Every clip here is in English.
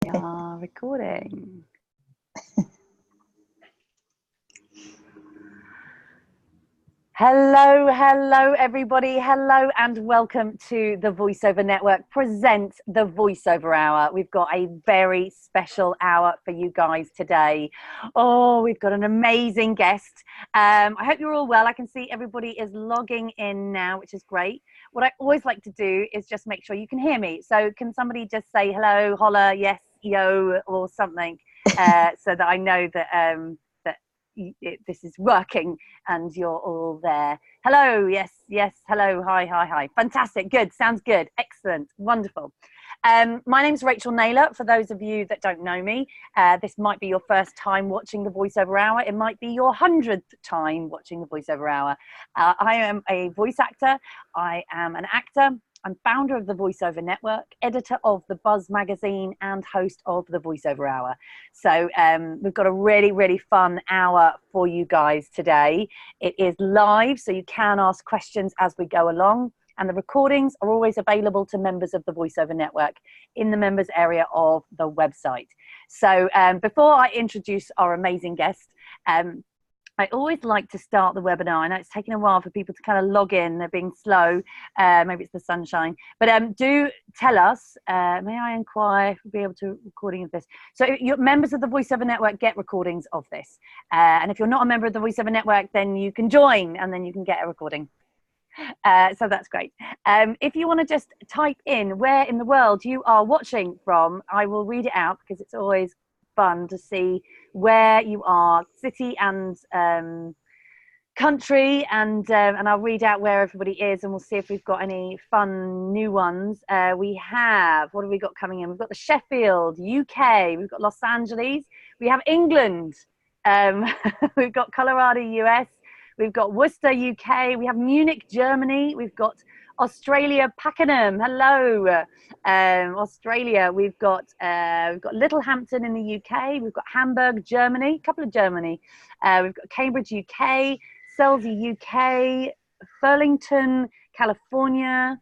We are recording. Hello everybody. Hello and welcome to the Voiceover Network present the Voiceover Hour. We've got a very special hour for you guys today. Oh, we've got an amazing guest. I hope you're all well. I can see everybody is logging in now, which is great. What I always like to do is just make sure you can hear me. So can somebody just say hello, holla, yes, yo, or something, so that I know that this is working and you're all there. Hello, yes, hello, hi. Fantastic, good, sounds good, excellent, wonderful. My name's Rachel Naylor. For those of you that don't know me, this might be your first time watching the Voiceover Hour. It might be your 100th time watching the Voiceover Hour. I am a voice actor. I am an actor. I'm founder of the Voiceover Network, editor of the Buzz magazine, and host of the Voiceover Hour. So we've got a really, really fun hour for you guys today. It is live, so you can ask questions as we go along. And the recordings are always available to members of the Voiceover Network in the members area of the website. So before I introduce our amazing guest, I always like to start the webinar. I know it's taken a while for people to kind of log in. They're being slow. Maybe it's the sunshine. But do tell us, may I inquire if we'll be able to recording of this? So your members of the Voiceover Network get recordings of this. And if you're not a member of the Voiceover Network, then you can join and then you can get a recording. So that's great. If you want to just type in where in the world you are watching from, I will read it out because it's always fun to see where you are, city and country, and I'll read out where everybody is, and we'll see if we've got any fun new ones. We have, what have we got coming in? We've got the Sheffield, UK, we've got Los Angeles, we have England, we've got Colorado, US, we've got Worcester, UK, we have Munich, Germany, we've got Australia, Pakenham, hello. Australia, we've got Littlehampton in the UK, we've got Hamburg, Germany, a couple of Germany, we've got Cambridge, UK, Selsey, UK, Burlington, California,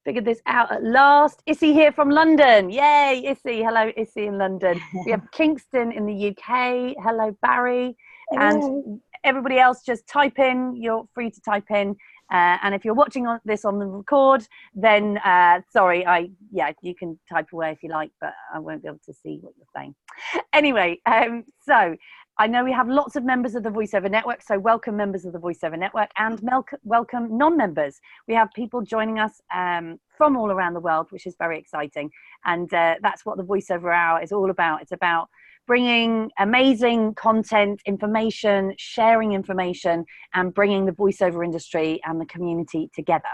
figured this out at last. Issy here from London, yay, Issy, hello Issy in London. We have Kingston in the UK, hello Barry, and everybody else just type in, you're free to type in. And if you're watching this on the record, then sorry, you can type away if you like, but I won't be able to see what you're saying. Anyway, so I know we have lots of members of the Voiceover Network, so welcome members of the Voiceover Network and welcome non-members. We have people joining us from all around the world, which is very exciting. And that's what the Voiceover Hour is all about. It's about bringing amazing content, information, sharing information, and bringing the voiceover industry and the community together.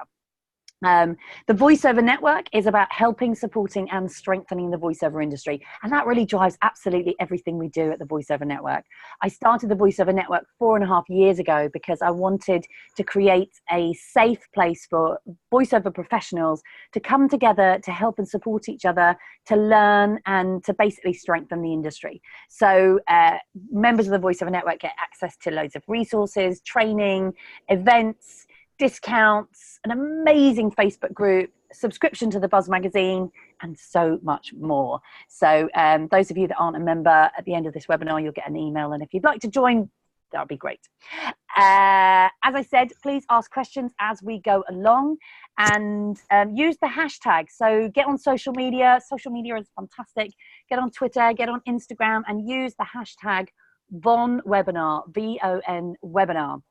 The Voiceover Network is about helping, supporting, and strengthening the voiceover industry. And that really drives absolutely everything we do at the Voiceover Network. I started the Voiceover Network 4.5 years ago because I wanted to create a safe place for voiceover professionals to come together to help and support each other, to learn, and to basically strengthen the industry. So members of the Voiceover Network get access to loads of resources, training, events, discounts, an amazing Facebook group, subscription to the Buzz magazine, and so much more. So those of you that aren't a member, at the end of this webinar, you'll get an email. And if you'd like to join, that would be great. As I said, please ask questions as we go along and use the hashtag. So get on social media. Social media is fantastic. Get on Twitter, get on Instagram, and use the hashtag VON-webinar, VON webinar.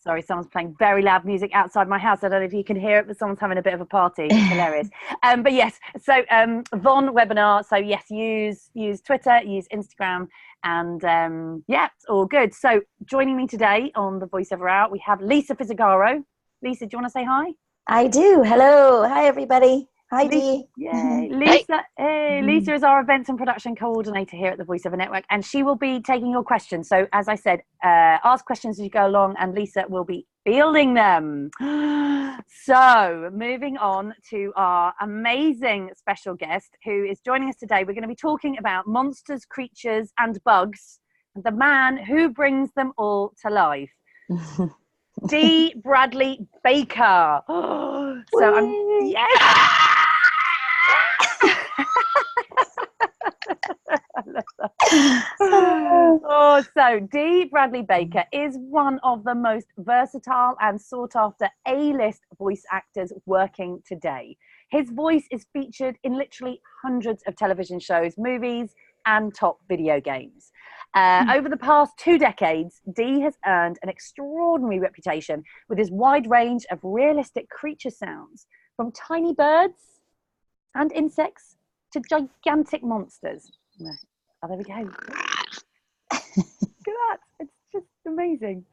Sorry, someone's playing very loud music outside my house. I don't know if you can hear it, but someone's having a bit of a party. It's hilarious. But yes, so VON webinar. So yes, use Twitter, use Instagram, and yeah, it's all good. So joining me today on the Voiceover Hour, we have Lisa Fizzigaro. Lisa, do you want to say hi? I do. Hello. Hi, everybody. Hi, Dee. Yay. Lisa, hey, Lisa is our events and production coordinator here at the Voiceover Network, and she will be taking your questions. So as I said, ask questions as you go along, and Lisa will be fielding them. So moving on to our amazing special guest who is joining us today. We're going to be talking about monsters, creatures, and bugs, and the man who brings them all to life. Dee Bradley Baker. So I'm, yes. So Dee Bradley Baker is one of the most versatile and sought after A-list voice actors working today. His voice is featured in literally hundreds of television shows, movies, and top video games. Over the past 2 decades, Dee has earned an extraordinary reputation with his wide range of realistic creature sounds, from tiny birds and insects to gigantic monsters. Oh, there we go. Look at that. It's just amazing.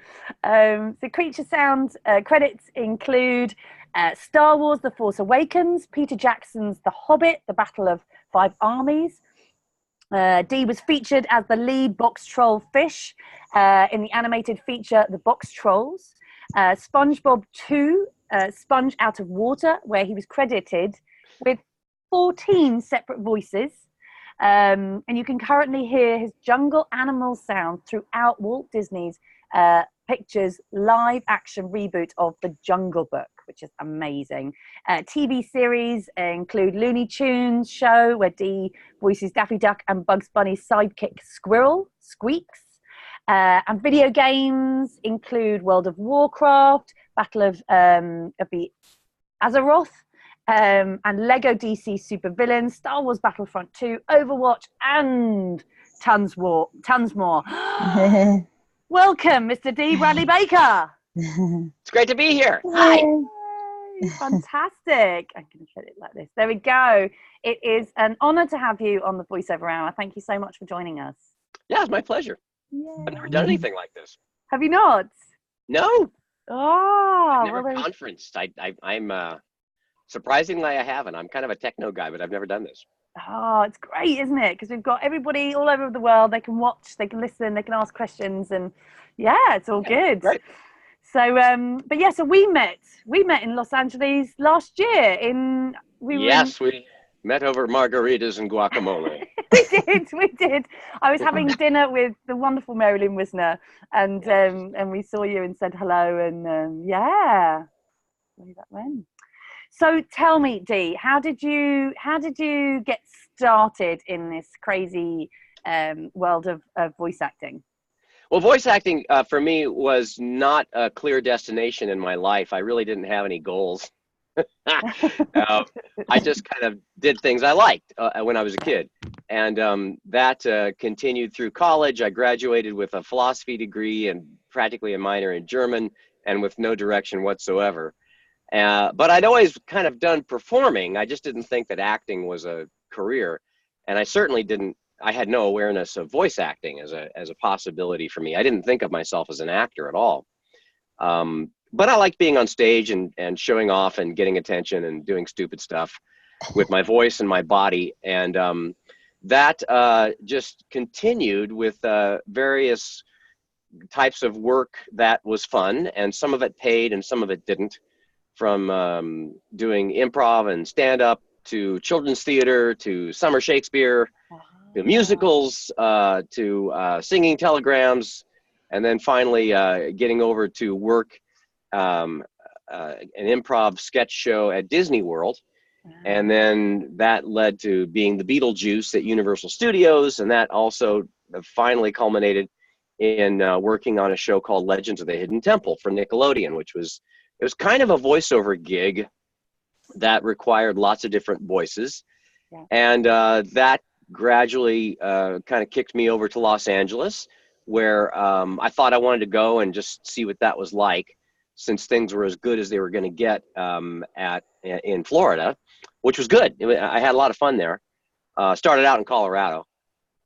So creature sound credits include Star Wars The Force Awakens, Peter Jackson's The Hobbit, The Battle of Five Armies. Dee was featured as the lead box troll fish in the animated feature The Box Trolls. SpongeBob 2, Sponge Out of Water, where he was credited with 14 separate voices. And you can currently hear his jungle animal sound throughout Walt Disney's Pictures live action reboot of The Jungle Book, which is amazing. TV series include Looney Tunes show, where Dee voices Daffy Duck and Bugs Bunny's sidekick Squirrel, Squeaks. And video games include World of Warcraft, Battle of the Azeroth, and Lego DC Supervillains, Star Wars Battlefront 2, Overwatch, and tons more. Welcome, Mr. Dee Bradley Baker. It's great to be here. Hi. Yay, fantastic. I'm going to put it like this. There we go. It is an honor to have you on the Voiceover Hour. Thank you so much for joining us. Yeah, it's my pleasure. Yay. I've never done anything like this. Have you not? No. Oh, I've never conferenced. I'm surprisingly I haven't. I'm kind of a techno guy, but I've never done this. Oh, it's great, isn't it? Because we've got everybody all over the world. They can watch, they can listen, they can ask questions, and yeah, it's all good. Great. So, but yeah, so we met in Los Angeles last year. We met over margaritas and guacamole. we did. I was having dinner with the wonderful Marilyn Wisner, and we saw you and said hello, and yeah, way back when. So tell me, Dee, how did you get started in this crazy world of voice acting? Well, voice acting for me was not a clear destination in my life. I really didn't have any goals. I just kind of did things I liked when I was a kid. And that continued through college. I graduated with a philosophy degree and practically a minor in German, and with no direction whatsoever. But I'd always kind of done performing. I just didn't think that acting was a career. And I certainly I had no awareness of voice acting as a possibility for me. I didn't think of myself as an actor at all. But I liked being on stage and showing off and getting attention and doing stupid stuff with my voice and my body. And that just continued with various types of work that was fun, and some of it paid and some of it didn't. From doing improv and stand-up to children's theater to summer Shakespeare, to musicals, to singing telegrams, and then finally getting over to work an improv sketch show at Disney World. And then that led to being the Beetlejuice at Universal Studios, and that also finally culminated in working on a show called Legends of the Hidden Temple for Nickelodeon, which was kind of a voiceover gig that required lots of different voices. Yeah. And that gradually kind of kicked me over to Los Angeles, where I thought I wanted to go and just see what that was like, since things were as good as they were going to get in Florida, which was good. I had a lot of fun there. Started out in Colorado.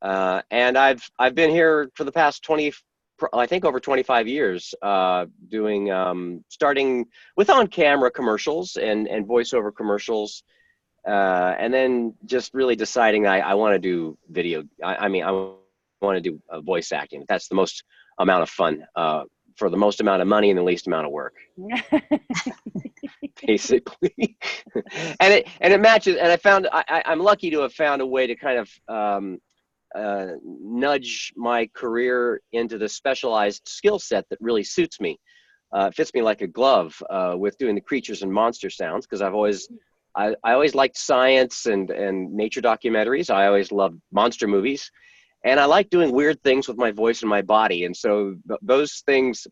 And I've been here for the past over 25 years, starting with on-camera commercials and voiceover commercials, and then just really deciding I want to do video. I want to do voice acting. That's the most amount of fun, for the most amount of money and the least amount of work, basically. and it matches. And I'm lucky to have found a way to kind of nudge my career into the specialized skill set that really suits me. It fits me like a glove with doing the creatures and monster sounds, because I always liked science and nature documentaries. I always loved monster movies, And I like doing weird things with my voice and my body. And so those things,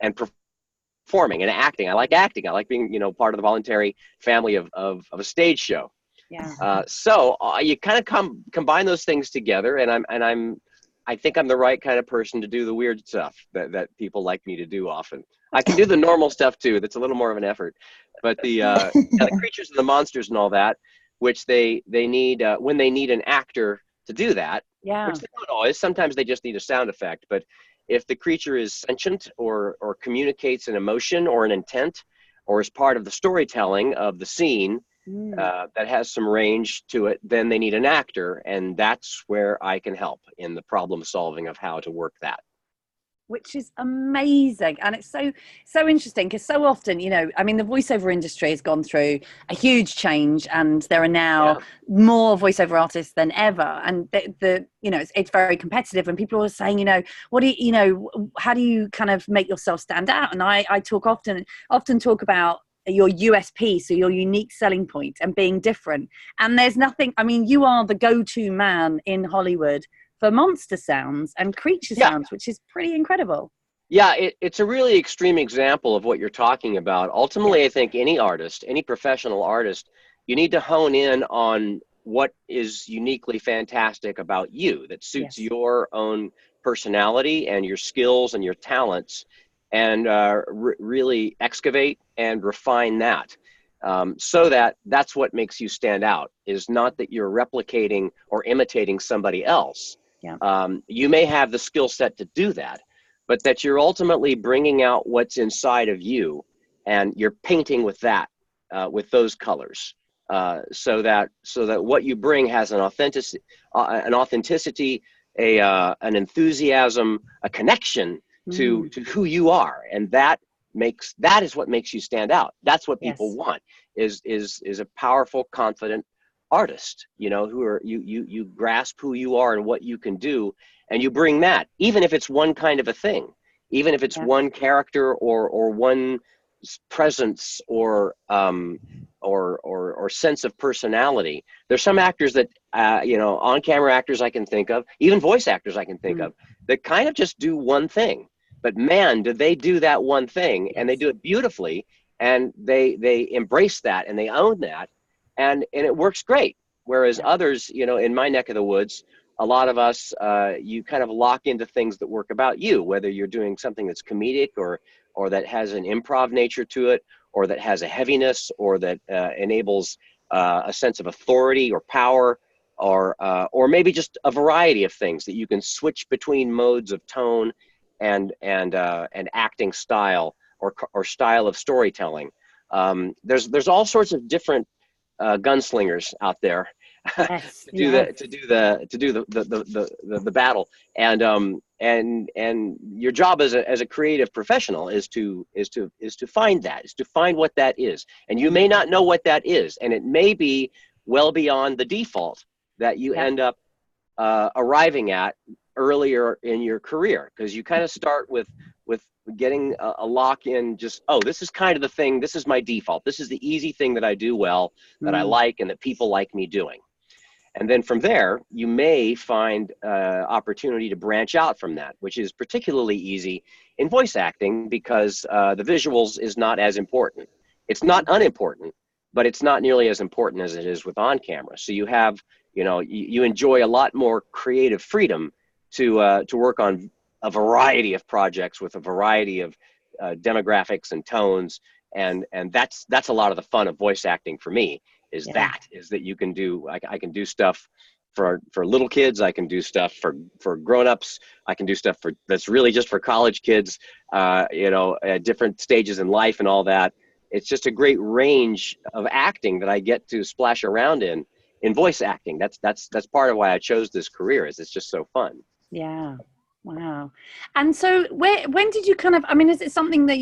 and performing and acting. I like acting. I like being, part of the voluntary family of a stage show. Yeah. So you kind of combine those things together, and I think I'm the right kind of person to do the weird stuff that people like me to do often. I can do the normal stuff too. That's a little more of an effort, but the creatures and the monsters and all that, which they need when they need an actor to do that. Yeah. Which they don't always. Sometimes they just need a sound effect. But if the creature is sentient or communicates an emotion or an intent, or is part of the storytelling of the scene, that has some range to it, then they need an actor, and that's where I can help in the problem solving of how to work that. Which is amazing. And it's so interesting, because so often, I mean, the voiceover industry has gone through a huge change, and there are now more voiceover artists than ever. And it's very competitive, and people are saying, how do you kind of make yourself stand out? And I often talk about your USP, so your unique selling point, and being different. And there's nothing, I mean, you are the go-to man in Hollywood for monster sounds and creature sounds, which is pretty incredible. Yeah, it's a really extreme example of what you're talking about. Ultimately, I think any artist, any professional artist, you need to hone in on what is uniquely fantastic about you, that suits your own personality and your skills and your talents, and really excavate and refine that. So that's what makes you stand out, is not that you're replicating or imitating somebody else. Yeah. You may have the skill set to do that, but that you're ultimately bringing out what's inside of you, and you're painting with that, with those colors, so that what you bring has an authenticity, an enthusiasm, a connection to who you are, and that is what makes you stand out. That's what people want, is a powerful, confident artist, who are you grasp who you are and what you can do, and you bring that, even if it's one kind of a thing, even if it's one character or one presence or sense of personality. There's some actors that on camera actors I can think of, even voice actors I can think of, that kind of just do one thing, but man, do they do that one thing, and they do it beautifully, and they embrace that, and they own that, and it works great. Whereas others, in my neck of the woods, a lot of us, you kind of lock into things that work about you, whether you're doing something that's comedic or that has an improv nature to it, or that has a heaviness, or that enables a sense of authority or power, or maybe just a variety of things that you can switch between modes of tone and acting style, or style of storytelling. There's all sorts of different gunslingers out there to do the battle, and your job as a creative professional is to find what that is, and you may not know what that is, and it may be well beyond the default that you end up arriving at earlier in your career, because you kind of start with getting a lock in, just, this is kind of the thing, this is my default, this is the easy thing that I do well, that I like, and that people like me doing. And then from there, you may find opportunity to branch out from that, which is particularly easy in voice acting, because the visuals is not as important. It's not unimportant, but it's not nearly as important as it is with on camera. So you have, you enjoy a lot more creative freedom to work on a variety of projects with a variety of demographics and tones, and that's a lot of the fun of voice acting for me. Is that you can do, I can do stuff for little kids, I can do stuff for grown-ups, I can do stuff that's really just for college kids, at different stages in life and all that. It's just a great range of acting that I get to splash around in voice acting. That's part of why I chose this career, is it's just so fun. Yeah. Wow. And so when did you kind of, I mean, is it something that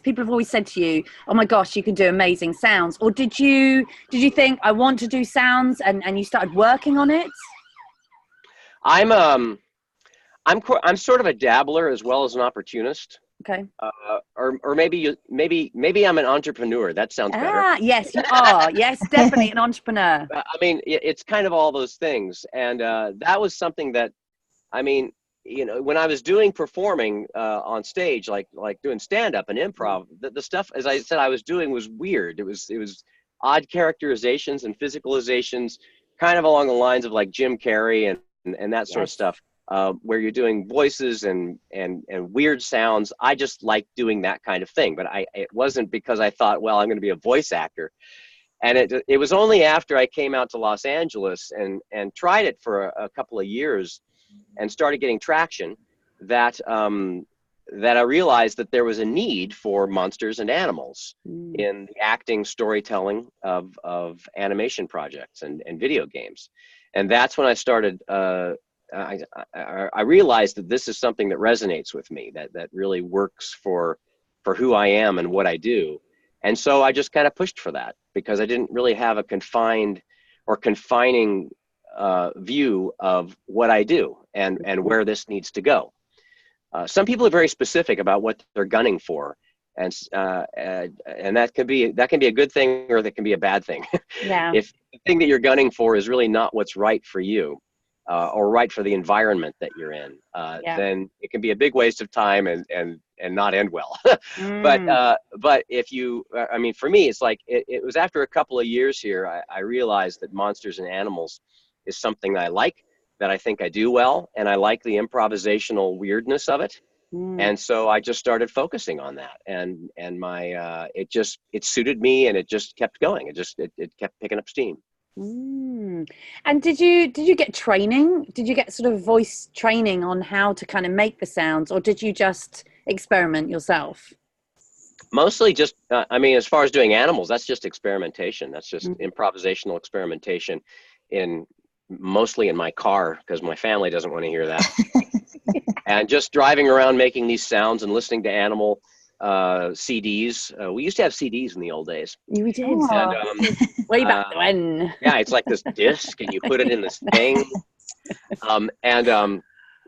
people have always said to you, oh my gosh, you can do amazing sounds? Or did you think, I want to do sounds, and you started working on it? I'm sort of a dabbler as well as an opportunist. Okay. Or maybe I'm an entrepreneur. That sounds better. Yes, you are. Yes, definitely an entrepreneur. I mean, it's kind of all those things. And that was something that I mean, when I was doing performing on stage, like doing stand-up and improv, the stuff, as I said, I was doing was weird. It was odd characterizations and physicalizations, kind of along the lines of like Jim Carrey and that sort of stuff, where you're doing voices and weird sounds. I just like doing that kind of thing, but it wasn't because I thought, well, I'm going to be a voice actor. And it was only after I came out to Los Angeles and tried it for a couple of years and started getting traction that that I realized that there was a need for monsters and animals in the acting, storytelling of animation projects and video games. And that's when I started, I realized that this is something that resonates with me, that really works for who I am and what I do. And so I just kind of pushed for that because I didn't really have a confined or confining view of what I do and where this needs to go. Some people are very specific about what they're gunning for, and that can be a good thing or that can be a bad thing. Yeah. If the thing that you're gunning for is really not what's right for you, or right for the environment that you're in, then it can be a big waste of time and not end well. But if you, I mean, for me, it's like it was after a couple of years here, I realized that monsters and animals is something that I like, that I think I do well, and I like the improvisational weirdness of it. And so I just started focusing on that, and my it suited me, and it just kept going. It kept picking up steam. And did you get training? Did you get sort of voice training on how to kind of make the sounds, or did you just experiment yourself? Mostly just, I mean, as far as doing animals, that's just experimentation. That's just improvisational experimentation mostly in my car, because my family doesn't want to hear that. And just driving around making these sounds and listening to animal CDs. We used to have CDs in the old days. We did. And, way back when. Yeah, it's like this disc, and you put it in this thing.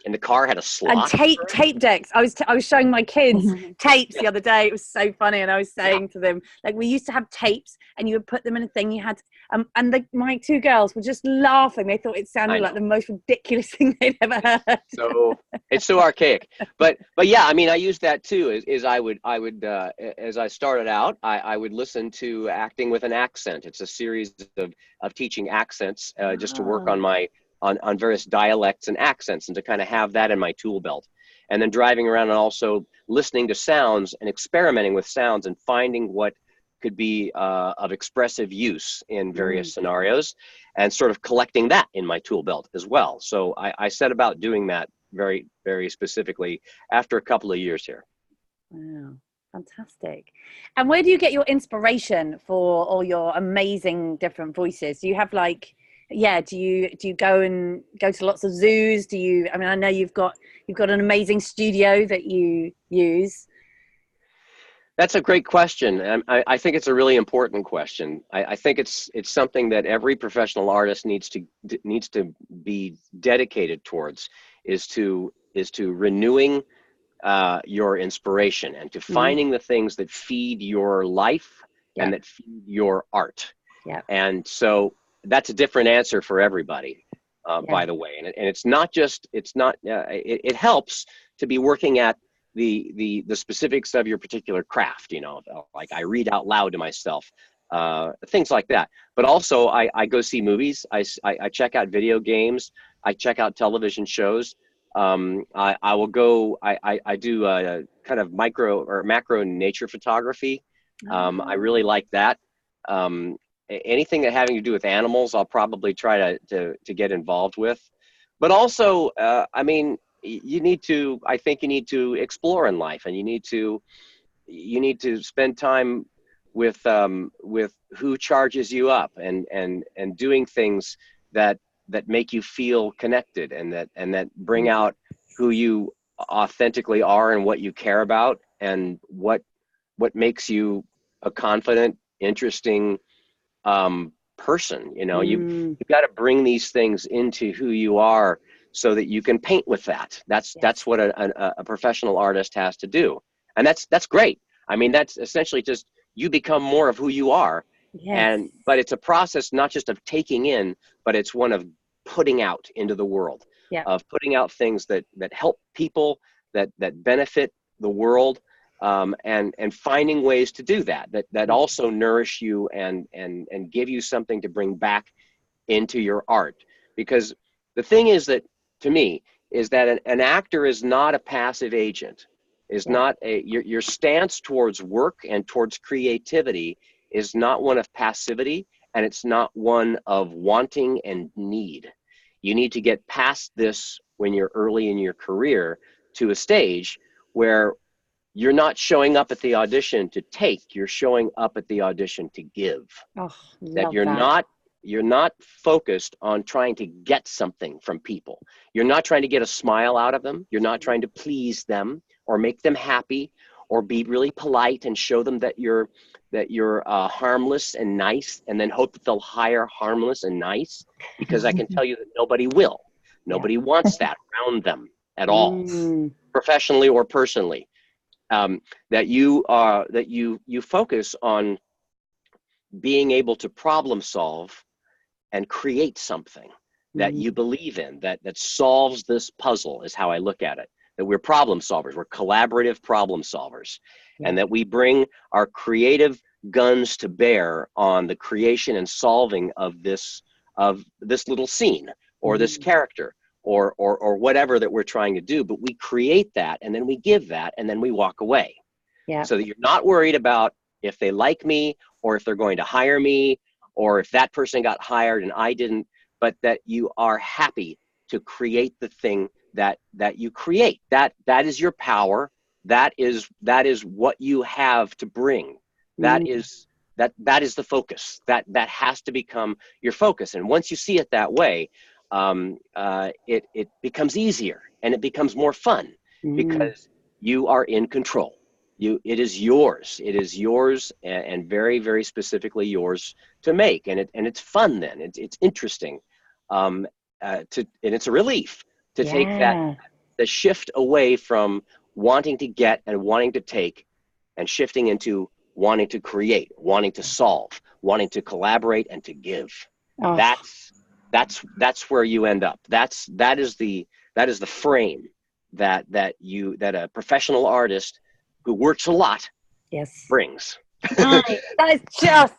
And the car had a slot. And tape decks. I was showing my kids tapes the other day. It was so funny, and I was saying to them, like, we used to have tapes, and you would put them in a thing. You had, and my two girls were just laughing. They thought it sounded like the most ridiculous thing they'd ever heard. So it's so archaic, but yeah, I mean, I used that too. Is I would as I started out, I would listen to acting with an accent. It's a series of teaching accents just to work on various dialects and accents, and to kind of have that in my tool belt. And then driving around and also listening to sounds and experimenting with sounds and finding what could be of expressive use in various scenarios, and sort of collecting that in my tool belt as well. So I set about doing that very, very specifically after a couple of years here. Wow. Fantastic. And where do you get your inspiration for all your amazing different voices? Do you have like, do you go to lots of zoos? Do you, I mean, I know you've got an amazing studio that you use. That's a great question. And I think it's a really important question. I think it's something that every professional artist needs to be dedicated towards, is to renewing your inspiration, and to finding the things that feed your life and that feed your art. Yeah. And so that's a different answer for everybody, by the way. And it's not just, it helps to be working at the specifics of your particular craft, like I read out loud to myself, things like that. But also I go see movies. I check out video games. I check out television shows. I will go, I do a kind of micro or macro nature photography. I really like that. Anything that having to do with animals, I'll probably try to get involved with. But also, I mean, I think you need to explore in life, and you need to spend time with who charges you up, and doing things that make you feel connected, and that bring out who you authentically are and what you care about, and what makes you a confident, interesting person. You've got to bring these things into who you are, so that you can paint with that. That's what a professional artist has to do, and that's great. I mean, that's essentially just you become more of who you are. But it's a process not just of taking in, but it's one of putting out into the world. of putting out things that help people, that benefit the world, and finding ways to do that also nourish you and give you something to bring back into your art. Because the thing is that, to me, is that an actor is not a passive agent, is not your stance towards work and towards creativity is not one of passivity, and it's not one of wanting and need. You need to get past this when you're early in your career to a stage where you're not showing up at the audition to take, you're showing up at the audition to give. Oh, that you're not focused on trying to get something from people. You're not trying to get a smile out of them. You're not trying to please them or make them happy or be really polite and show them that you're harmless and nice, and then hope that they'll hire harmless and nice, because I can tell you that nobody will. Nobody wants that around them at all, professionally or personally. That you focus on being able to problem solve and create something that you believe in, that solves this puzzle, is how I look at it. That we're problem solvers, we're collaborative problem solvers, and that we bring our creative guns to bear on the creation and solving of this little scene or this character or whatever that we're trying to do. But we create that, and then we give that, and then we walk away. So that you're not worried about if they like me, or if they're going to hire me, or if that person got hired and I didn't, but that you are happy to create the thing that you create. That is your power. That is what you have to bring. That is the focus. That has to become your focus. And once you see it that way, it becomes easier and it becomes more fun, because you are in control. It is yours. It is yours, and very, very specifically yours to make. And it's fun then. It's interesting. And it's a relief to take the shift away from wanting to get and wanting to take, and shifting into wanting to create, wanting to solve, wanting to collaborate and to give. That's where you end up. That is the frame that a professional artist who works a lot brings. Right. That is just,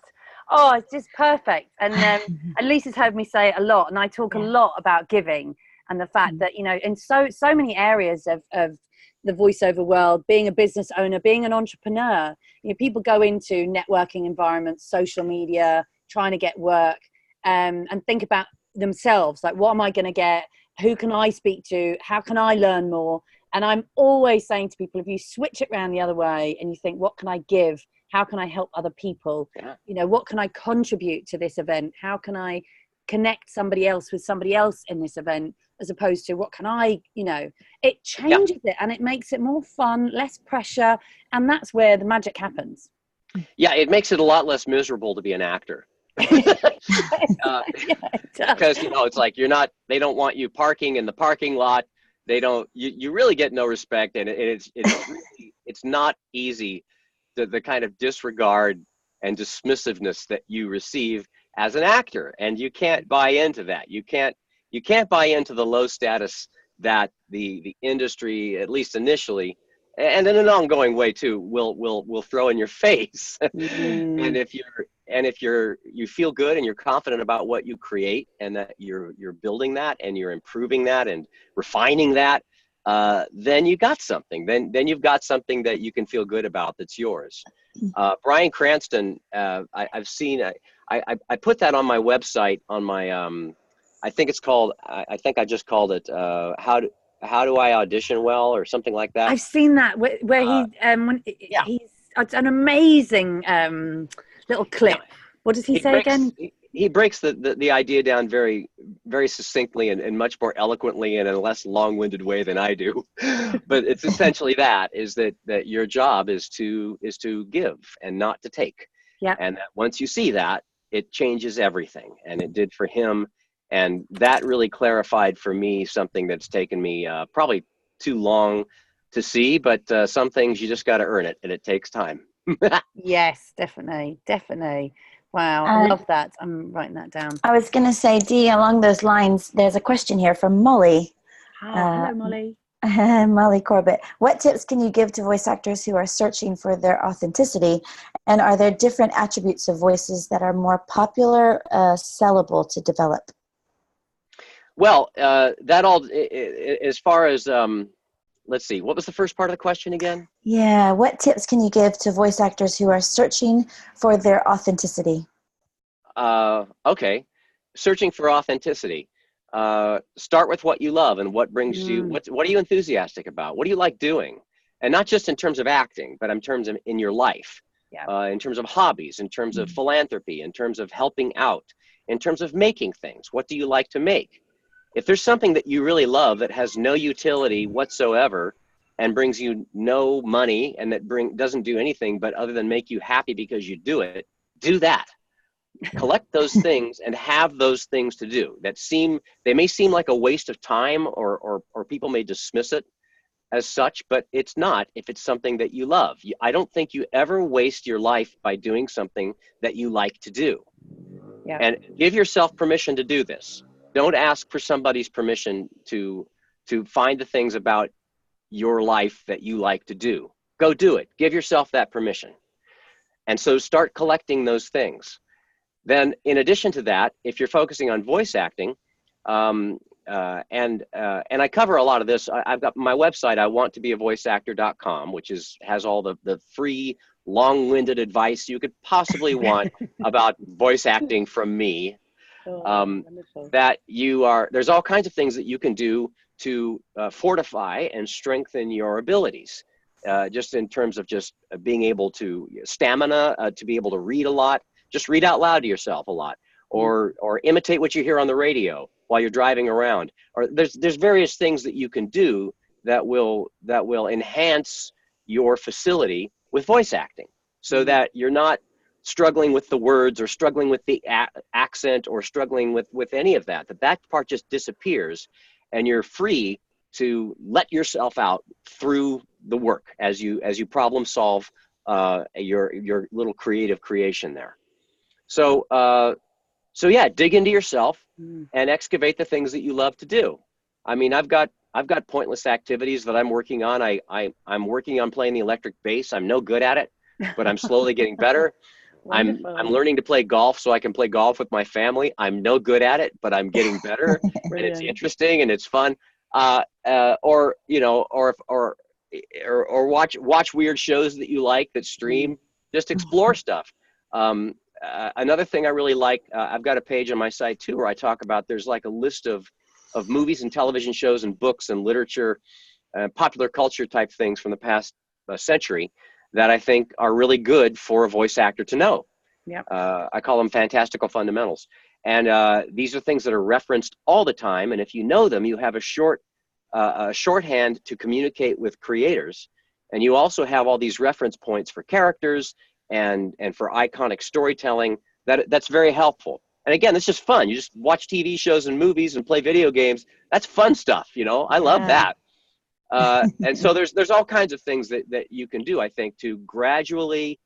it's just perfect. And Lisa's heard me say it a lot, and I talk a lot about giving, and the fact that, in so many areas of the voiceover world, being a business owner, being an entrepreneur, people go into networking environments, social media, trying to get work, and think about themselves, like, what am I going to get? Who can I speak to? How can I learn more? And I'm always saying to people, if you switch it around the other way and you think, what can I give? How can I help other people? What can I contribute to this event? How can I connect somebody else with somebody else in this event, as opposed to what can I, it changes it, and it makes it more fun, less pressure. And that's where the magic happens. Yeah, it makes it a lot less miserable to be an actor. Because, it's like they don't want you parking in the parking lot. You really get no respect, and it's not easy, the kind of disregard and dismissiveness that you receive as an actor, and you can't buy into that. You can't buy into the low status that the industry, at least initially, and in an ongoing way too, will throw in your face. And if you feel good and you're confident about what you create, and that you're building that and you're improving that and refining that, then you got something. Then you've got something that you can feel good about, that's yours. Bryan Cranston, I've seen. I put that on my website, on my I think it's called. I think I just called it how do I audition well, or something like that. I've seen that where he's an amazing little clip. What does he say again? He breaks the idea down very, very succinctly and much more eloquently, and in a less long-winded way than I do. But it's essentially that your job is to give and not to take. Yeah. And that once you see that, it changes everything, and it did for him. And that really clarified for me something that's taken me probably too long to see, but some things you just got to earn it, and it takes time. Yes, definitely. Wow, I love that. I'm writing that down. I was going to say, Dee, along those lines, there's a question here from Molly. Hello, Molly. Molly Corbett. What tips can you give to voice actors who are searching for their authenticity? And are there different attributes of voices that are more popular, sellable to develop? Well, that all, as far as, let's see, what was the first part of the question again? Yeah, what tips can you give to voice actors who are searching for their authenticity? Okay, searching for authenticity. Start with what you love and what brings you, what are you enthusiastic about? What do you like doing? And not just in terms of acting, but in terms of in your life, in terms of hobbies, in terms of philanthropy, in terms of helping out, in terms of making things. What do you like to make? If there's something that you really love that has no utility whatsoever and brings you no money and that doesn't do anything but other than make you happy because you do it, do that. Collect those things and have those things to do that they may seem like a waste of time or people may dismiss it as such, but it's not if it's something that you love. I don't think you ever waste your life by doing something that you like to do. Yeah. And give yourself permission to do this. Don't ask for somebody's permission to find the things about your life that you like to do. Go do it. Give yourself that permission. And so start collecting those things. Then in addition to that, if you're focusing on voice acting, and I cover a lot of this, I've got my website, iwanttobeavoiceactor.com, which has all the free, long-winded advice you could possibly want about voice acting from me. There's all kinds of things that you can do to fortify and strengthen your abilities, just in terms of just being able to stamina, to be able to read a lot, just read out loud to yourself a lot, or imitate what you hear on the radio while you're driving around. Or there's various things that you can do that will enhance your facility with voice acting, so that you're not struggling with the words or struggling with the accent or struggling with any of that part just disappears, and you're free to let yourself out through the work as you problem solve your little creative creation there. So yeah, dig into yourself and excavate the things that you love to do. I mean, I've got pointless activities that I'm working on. I'm working on playing the electric bass. I'm no good at it, but I'm slowly getting better. I'm learning to play golf so I can play golf with my family. I'm no good at it, but I'm getting better, and it's interesting and it's fun. Or watch weird shows that you like that stream. Just explore stuff. Another thing I really like, I've got a page on my site too where I talk about, there's like a list of movies and television shows and books and literature, popular culture type things from the past century that I think are really good for a voice actor to know. Yep. I call them fantastical fundamentals. And these are things that are referenced all the time. And if you know them, you have a shorthand to communicate with creators. And you also have all these reference points for characters and for iconic storytelling. That's very helpful. And again, it's just fun. You just watch TV shows and movies and play video games. That's fun stuff, you know. I love that. And so there's all kinds of things that you can do, I think, to gradually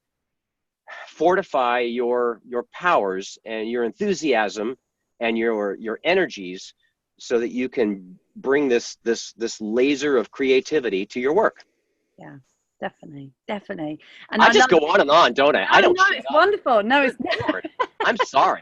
fortify your powers and your enthusiasm and your energies, so that you can bring this laser of creativity to your work. Yeah, definitely. And I just go on, don't I? I don't. No, it's wonderful. No, it's. I'm sorry.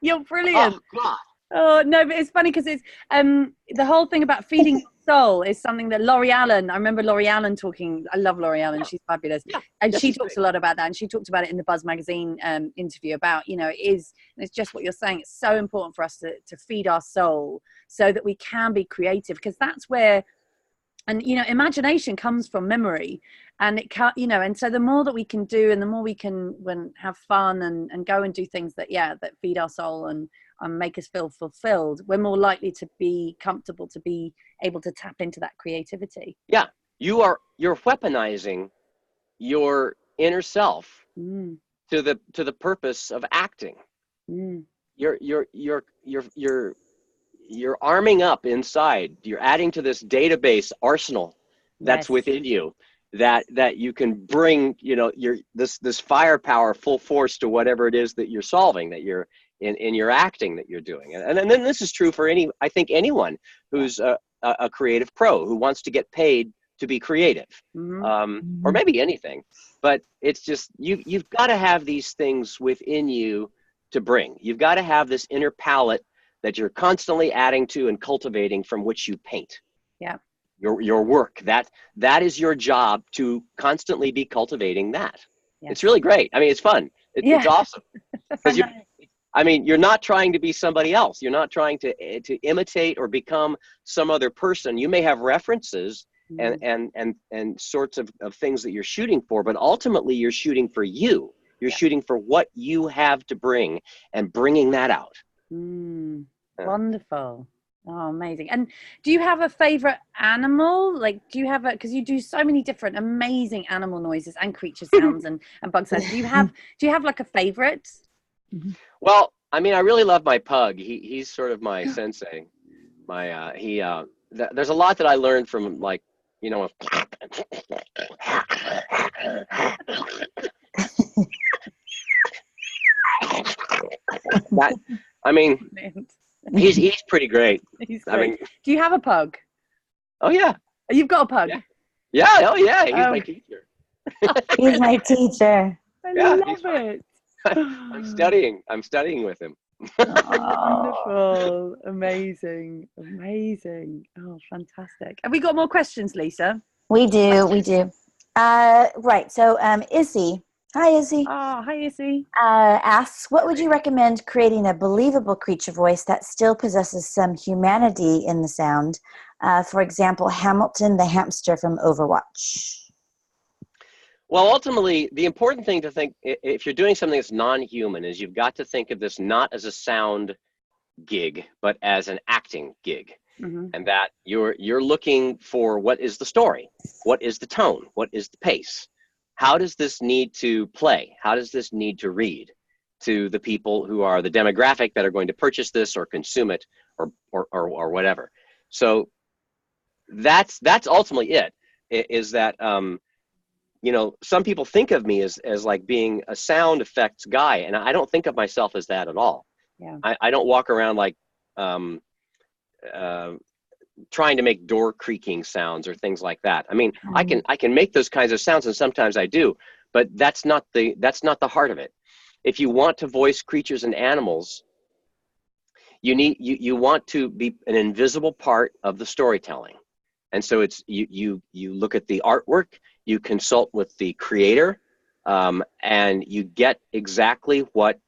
You're brilliant. Oh God. Oh no, but it's funny because it's the whole thing about feeding your soul is something that Laurie Allen. I remember Laurie Allen talking. I love Laurie Allen. She's fabulous, and she talks a lot about that. And she talked about it in the Buzz magazine interview about, you know, it's just what you're saying. It's so important for us to feed our soul so that we can be creative, because that's where. And, you know, imagination comes from memory, and it can't, you know, and so the more that we can do and the more we can have fun and go and do things that feed our soul and make us feel fulfilled, we're more likely to be comfortable, to be able to tap into that creativity. Yeah. You're weaponizing your inner self to the purpose of acting. You're arming up inside. You're adding to this database arsenal that's within you, that you can bring, you know, this firepower full force to whatever it is that you're solving, that you're in your acting that you're doing. And then this is true for anyone who's a creative pro who wants to get paid to be creative, or maybe anything. But it's just, you've got to have these things within you to bring. You've got to have this inner palette that you're constantly adding to and cultivating, from which you paint. Yeah. Your work, that is your job, to constantly be cultivating that. Yeah. It's really great. I mean, it's fun. It's awesome. Because you're not trying to be somebody else. You're not trying to imitate or become some other person. You may have references and sorts of things that you're shooting for, but ultimately you're shooting for you. You're shooting for what you have to bring and bringing that out. Wonderful. Oh, amazing. And do you have a favorite animal? Like, do you have because you do so many different amazing animal noises and creature sounds and bug sounds. Do you have like a favorite? Well, I mean, I really love my pug. He's sort of my sensei. There's a lot that I learned from him, like, you know, that, I mean, he's pretty great. He's great. I mean, do you have a pug? Oh yeah. You've got a pug? Yeah. Oh yeah. He's my teacher. He's my teacher. I love it. I'm studying with him. Wonderful. Amazing. Oh, fantastic. Have we got more questions, Lisa? We do. Right. So Issy. Hi, Izzy. Oh, hi, Izzy. Asks, what would you recommend creating a believable creature voice that still possesses some humanity in the sound? For example, Hamilton the hamster from Overwatch. Well, ultimately, the important thing to think, if you're doing something that's non-human, is you've got to think of this not as a sound gig, but as an acting gig. And that you're looking for, what is the story? What is the tone? What is the pace? How does this need to play? How does this need to read to the people who are the demographic that are going to purchase this or consume it or whatever? So that's ultimately it, is that, you know, some people think of me as like being a sound effects guy, and I don't think of myself as that at all. Yeah. I don't walk around like trying to make door creaking sounds or things like that. I mean, I can make those kinds of sounds, and sometimes I do, but that's not the heart of it. If you want to voice creatures and animals, you want to be an invisible part of the storytelling. And so it's you look at the artwork, you consult with the creator, and you get exactly what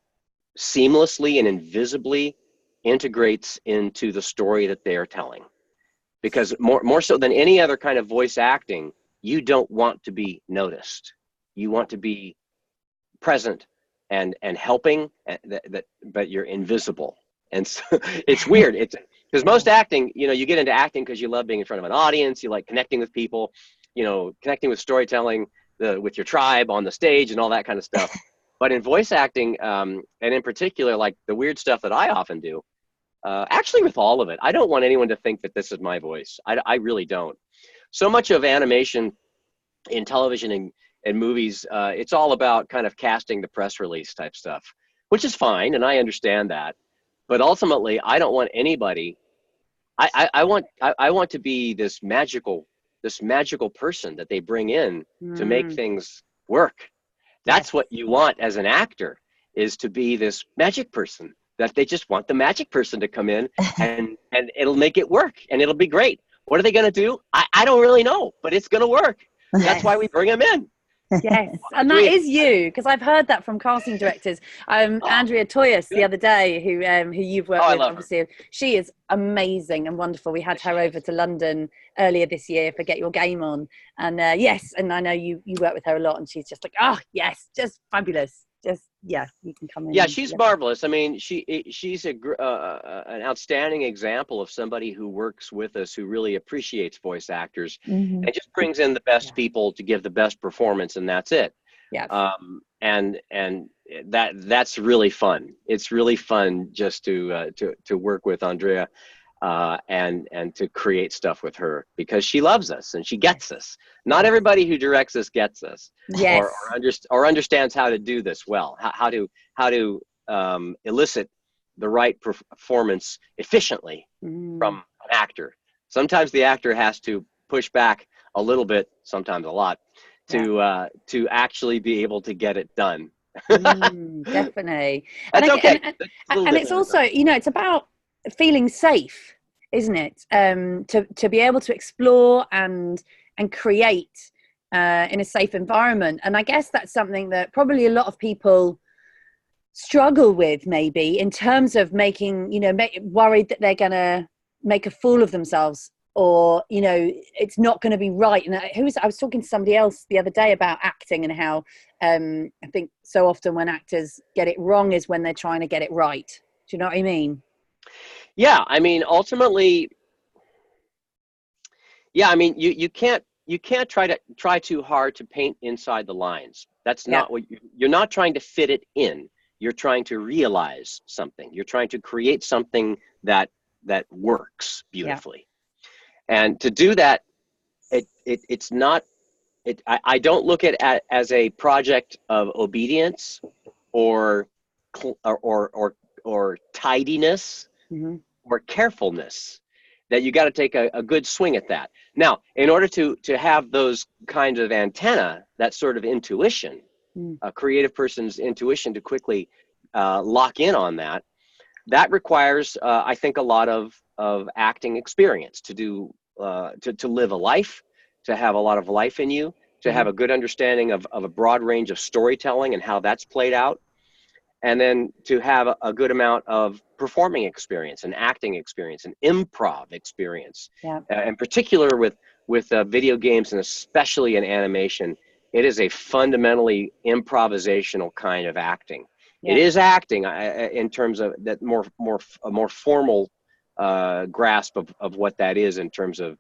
seamlessly and invisibly integrates into the story that they are telling. Because more so than any other kind of voice acting, you don't want to be noticed. You want to be present and helping, but you're invisible. And so it's weird. It's because most acting, you know, you get into acting because you love being in front of an audience. You like connecting with people, you know, connecting with storytelling, with your tribe on the stage and all that kind of stuff. But in voice acting, and in particular, like the weird stuff that I often do, actually with all of it, I don't want anyone to think that this is my voice. I really don't. So much of animation in television and movies, it's all about kind of casting the press release type stuff, which is fine, and I understand that. But ultimately, I don't want anybody. I want to be this magical person that they bring in to make things work. That's what you want as an actor, is to be this magic person, that they just want the magic person to come in and it'll make it work and it'll be great. What are they going to do? I don't really know, but it's going to work. That's why we bring them in. Yes, and that is you, because I've heard that from casting directors. Andrea Toyas the other day, who you've worked with, obviously. Her. She is amazing and wonderful. We had her over to London earlier this year for Get Your Game On, and yes, and I know you work with her a lot, and she's just like, oh yes, just fabulous. Just you can come in. Yeah, she's marvelous. I mean, she's an outstanding example of somebody who works with us, who really appreciates voice actors, and just brings in the best people to give the best performance, and that's it. Yeah. And that's really fun. It's really fun just to work with Andrea, and to create stuff with her, because she loves us and she gets us. Not everybody who directs us gets us, or understands how to do this well, how to elicit the right performance efficiently from an actor. Sometimes the actor has to push back a little bit, sometimes a lot, to actually be able to get it done. Definitely. That's okay. And it's also, you know, it's about feeling safe, isn't it? To be able to explore and create in a safe environment. And I guess that's something that probably a lot of people struggle with, maybe, in terms of making, you know, worried that they're going to make a fool of themselves, or, you know, it's not going to be right. And I was talking to somebody else the other day about acting and how I think so often when actors get it wrong is when they're trying to get it right. Do you know what I mean? Yeah, I mean, ultimately, yeah, I mean, you can't try too hard to paint inside the lines. That's not what you're not trying to fit it in. You're trying to realize something. You're trying to create something that works beautifully. And to do that, it's not. I don't look at it as a project of obedience or tidiness or carefulness. That you got to take a good swing at that. Now, in order to have those kinds of antenna, that sort of intuition, a creative person's intuition to quickly lock in on that requires, I think, a lot of acting experience to do, to live a life, to have a lot of life in you, to have a good understanding of a broad range of storytelling and how that's played out. And then to have a good amount of performing experience and acting experience and improv experience. In particular with video games, and especially in animation, it is a fundamentally improvisational kind of acting. It is acting in terms of that a more formal grasp of what that is in terms of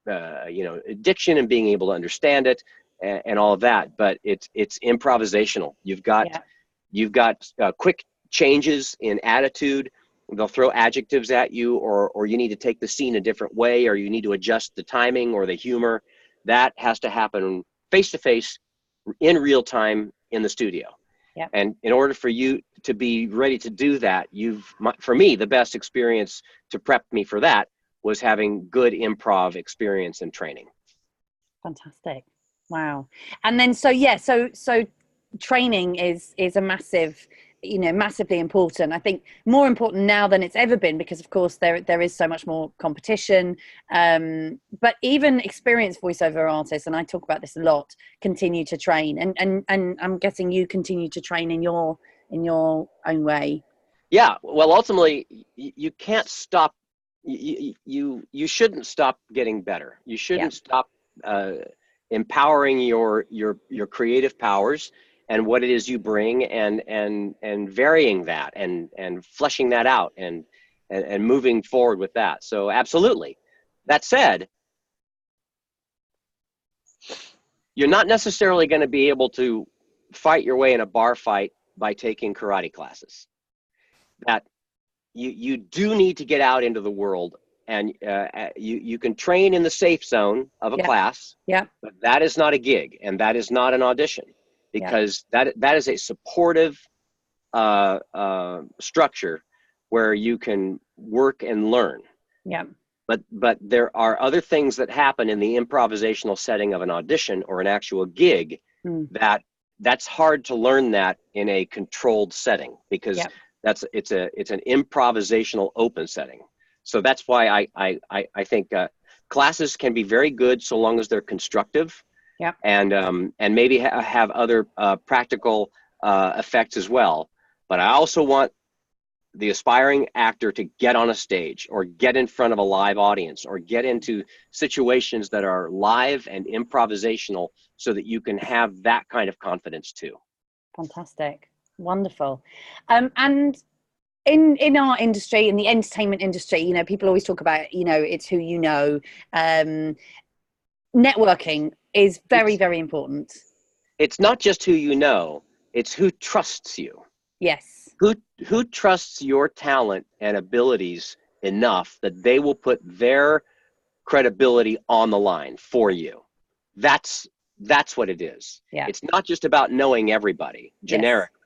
you know, diction and being able to understand it and all of that. But it's improvisational. You've got quick changes in attitude. They'll throw adjectives at you, or you need to take the scene a different way, or you need to adjust the timing or the humor. That has to happen face to face in real time in the studio. And in order for you to be ready to do that, for me, the best experience to prep me for that was having good improv experience and training. Fantastic. Wow. And then, so training is a massive, you know, massively important. I think more important now than it's ever been, because of course there is so much more competition. But even experienced voiceover artists, and I talk about this a lot, continue to train. And I'm guessing you continue to train in your own way. Yeah. Well, ultimately, you can't stop. You shouldn't stop getting better. You shouldn't stop empowering your creative powers and what it is you bring, and varying that and fleshing that out and moving forward with that. So absolutely. That said, you're not necessarily going to be able to fight your way in a bar fight by taking karate classes. That you do need to get out into the world, and you can train in the safe zone of a class, but that is not a gig, and that is not an audition, because that is a supportive structure where you can work and learn. But there are other things that happen in the improvisational setting of an audition or an actual gig that's hard to learn that in a controlled setting, because it's an improvisational open setting. So that's why I think classes can be very good so long as they're constructive, and maybe have other practical effects as well. But I also want the aspiring actor to get on a stage, or get in front of a live audience, or get into situations that are live and improvisational, so that you can have that kind of confidence too. Fantastic. Wonderful. And in our industry, in the entertainment industry, you know, people always talk about, you know, it's who you know. Networking is very, very important. It's not just who you know, it's who trusts you. Yes. Who trusts your talent and abilities enough that they will put their credibility on the line for you. That's what it is. It's not just about knowing everybody generically.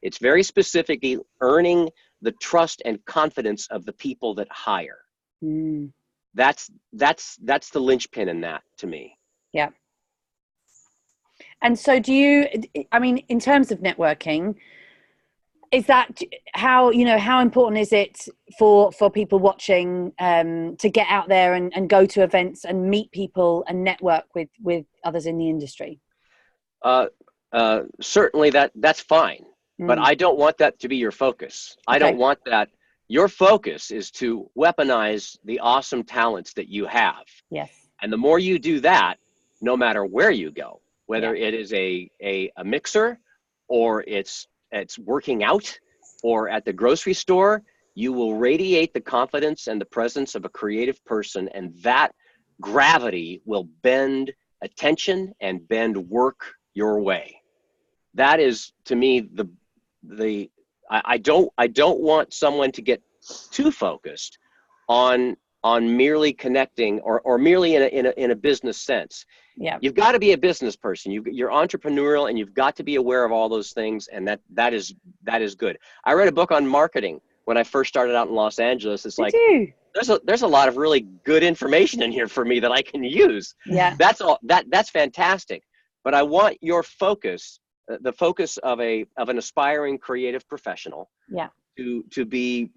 It's very specifically earning the trust and confidence of the people that hire. that's the linchpin in that to me. Yeah. And so I mean, in terms of networking, is that how important is it for people watching to get out there and go to events and meet people and network with others in the industry? Certainly that's fine, but I don't want that to be your focus. I don't want that. Your focus is to weaponize the awesome talents that you have. Yes. And the more you do that, no matter where you go, whether it is a mixer, or it's working out, or at the grocery store, you will radiate the confidence and the presence of a creative person, and that gravity will bend attention and bend work your way. That is, to me, I don't want someone to get too focused on merely connecting or merely in a business sense. Yeah. You've got to be a business person. You're entrepreneurial, and you've got to be aware of all those things, and that is good. I read a book on marketing when I first started out in Los Angeles. It's like there's a lot of really good information in here for me that I can use. Yeah. That's fantastic. But I want your focus, the focus of an aspiring creative professional, to be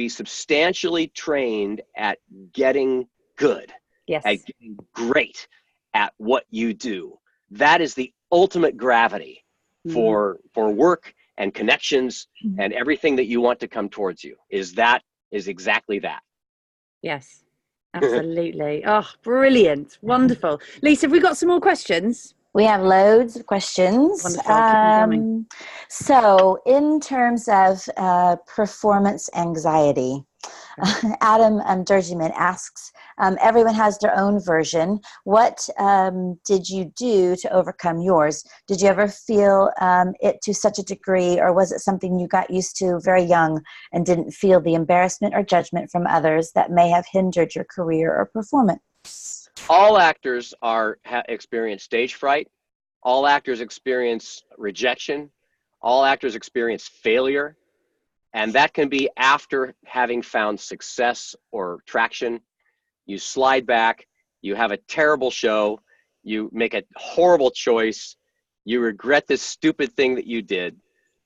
substantially trained at getting good, at getting great at what you do. That is the ultimate gravity for work and connections and everything that you want to come towards you. Is exactly that. Yes, absolutely. Oh, brilliant. Wonderful. Lisa, have we got some more questions? We have loads of questions. Wonderful. So in terms of performance anxiety, Adam Durgiman asks, everyone has their own version. What did you do to overcome yours? Did you ever feel it to such a degree, or was it something you got used to very young and didn't feel the embarrassment or judgment from others that may have hindered your career or performance? All actors experience stage fright. All actors experience rejection. All actors experience failure. And that can be after having found success or traction. You slide back, you have a terrible show, you make a horrible choice, you regret this stupid thing that you did.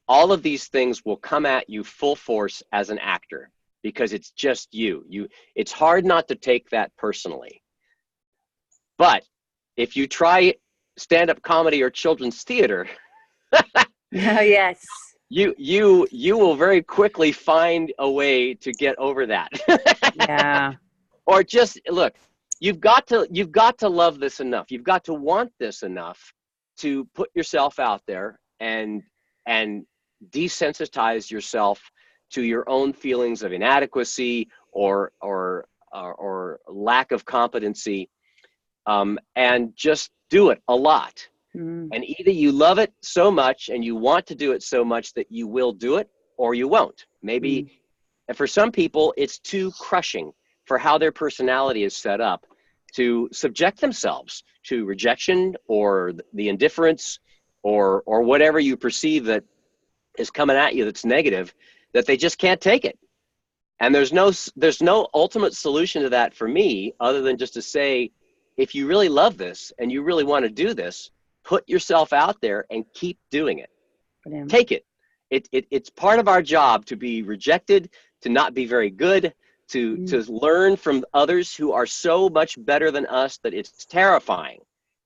All of these things will come at you full force as an actor because it's just you. It's hard not to take that personally. But if you try stand-up comedy or children's theater, yes. You will very quickly find a way to get over that. Yeah. Or just look, you've got to love this enough. You've got to want this enough to put yourself out there and desensitize yourself to your own feelings of inadequacy or lack of competency, and just do it a lot. And either you love it so much and you want to do it so much that you will do it, or you won't. Maybe, and for some people, it's too crushing for how their personality is set up to subject themselves to rejection or the indifference or whatever you perceive that is coming at you that's negative, that they just can't take it. And there's no ultimate solution to that for me other than just to say, if you really love this and you really want to do this, put yourself out there and keep doing it. Brilliant. Take it. It's part of our job to be rejected, to not be very good, to learn from others who are so much better than us that it's terrifying,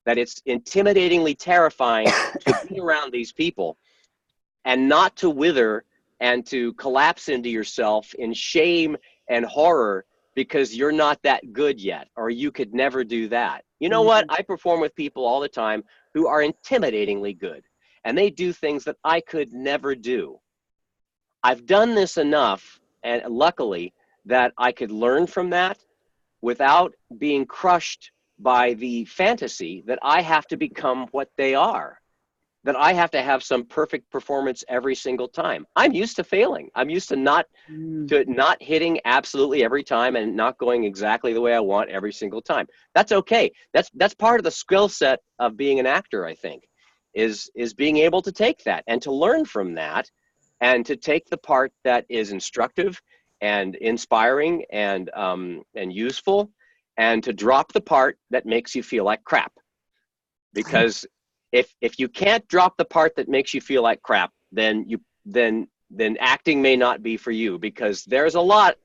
that it's intimidatingly terrifying to be around these people, and not to wither and to collapse into yourself in shame and horror because you're not that good yet, or you could never do that. You know what? I perform with people all the time who are intimidatingly good, and they do things that I could never do. I've done this enough, and luckily, that I could learn from that without being crushed by the fantasy that I have to become what they are, that I have to have some perfect performance every single time. I'm used to failing. I'm used to not hitting absolutely every time and not going exactly the way I want every single time. That's okay. That's part of the skill set of being an actor, I think, is being able to take that and to learn from that and to take the part that is instructive and inspiring and useful, and to drop the part that makes you feel like crap. Because if you can't drop the part that makes you feel like crap, then acting may not be for you, because there's a lot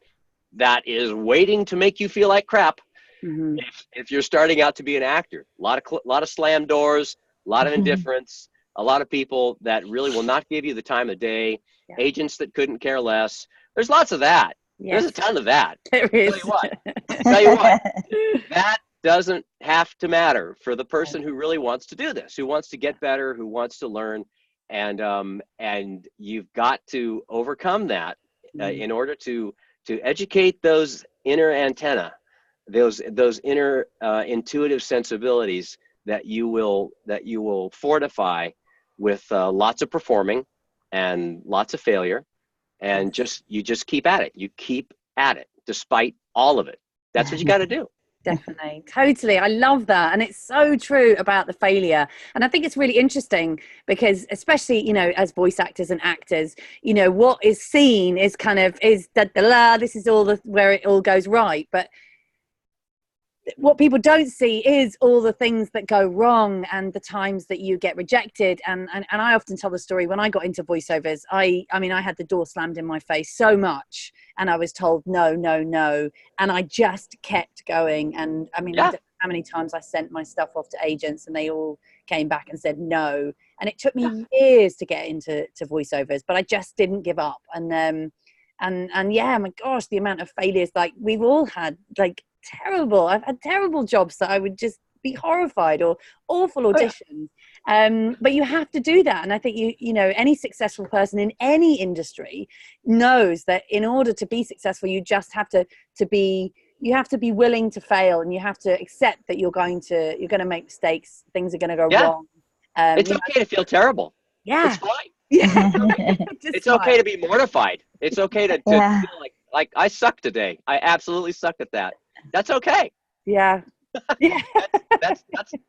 that is waiting to make you feel like crap. Mm-hmm. If you're starting out to be an actor, a lot of slam doors, a lot of indifference, a lot of people that really will not give you the time of day, agents that couldn't care less. There's lots of that. Yes. There's a ton of that. There is. Tell you what, that doesn't have to matter for the person who really wants to do this, who wants to get better, who wants to learn, and you've got to overcome that in order to educate those inner antenna, those inner intuitive sensibilities that you will fortify with lots of performing and lots of failure, and you just keep at it. You keep at it despite all of it. That's what you got to do. Definitely. Totally. I love that. And it's so true about the failure. And I think it's really interesting because, especially, you know, as voice actors and actors, you know, what is seen is kind of this is all where it all goes right. But what people don't see is all the things that go wrong and the times that you get rejected. And I often tell the story when I got into voiceovers. I mean, I had the door slammed in my face so much, and I was told no, no, no, and I just kept going. And I mean, I don't know how many times I sent my stuff off to agents, and they all came back and said no. And it took me years to get into voiceovers, but I just didn't give up. And yeah, my gosh, the amount of failures, like we've all had, like terrible. I've had terrible jobs that I would just be horrified, or awful auditions. But you have to do that. And I think you know, any successful person in any industry knows that in order to be successful, you just have to be willing to fail, and you have to accept that you're going to make mistakes. Things are going to go wrong. It's okay to feel terrible. Yeah. It's fine. Yeah. It's okay to be mortified. It's okay to feel like I suck today. I absolutely suck at that. That's okay. Yeah. Yeah.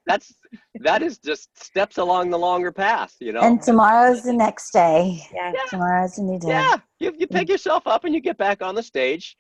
that is just steps along the longer path, you know. And tomorrow's the next day. Yeah. Tomorrow's a new day. Yeah. You pick yourself up and you get back on the stage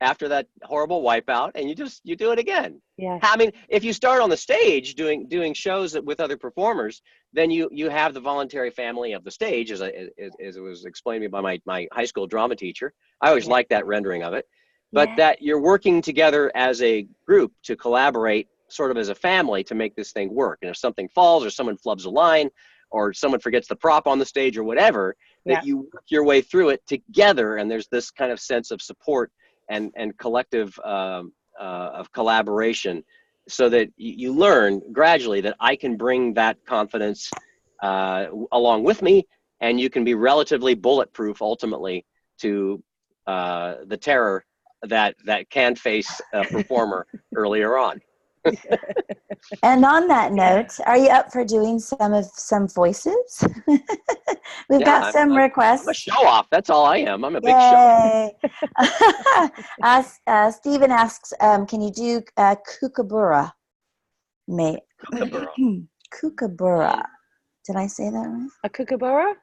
after that horrible wipeout, and you do it again. Yeah. I mean, if you start on the stage doing shows with other performers, then you have the voluntary family of the stage, as it was explained to me by my high school drama teacher. I always liked that rendering of it. But that you're working together as a group to collaborate sort of as a family to make this thing work. And if something falls, or someone flubs a line, or someone forgets the prop on the stage or whatever, that you work your way through it together. And there's this kind of sense of support and collective of collaboration, so that you learn gradually that I can bring that confidence along with me, and you can be relatively bulletproof ultimately to the terror that can face a performer earlier on. And on that note, are you up for doing some voices? We've got some requests. I'm a show off. That's all I am. I'm a big show off. Stephen asks, can you do kookaburra? Kookaburra. Did I say that right? A kookaburra?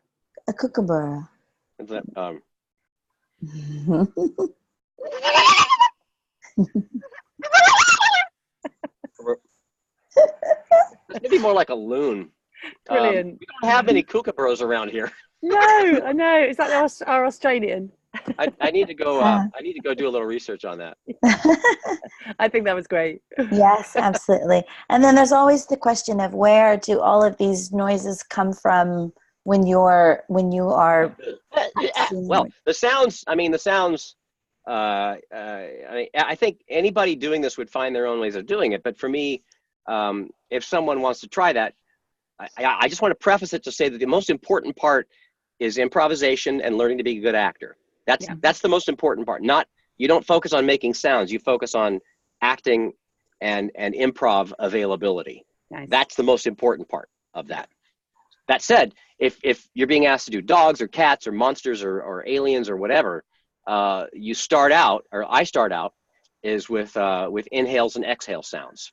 A kookaburra. Is that, maybe more like a loon. Brilliant. We don't have any kookaburras around here. No, I know. Is that our Australian? I need to go. I need to go do a little research on that. I think that was great. Yes, absolutely. And then there's always the question of, where do all of these noises come from when you are? Well, the sounds. I mean, the sounds. I think anybody doing this would find their own ways of doing it. But for me, if someone wants to try that, I just want to preface it to say that the most important part is improvisation and learning to be a good actor. That's the most important part. You don't focus on making sounds. You focus on acting and improv availability. Nice. That's the most important part of that. That said, if you're being asked to do dogs or cats or monsters or aliens or whatever, I start out is with inhales and exhale sounds.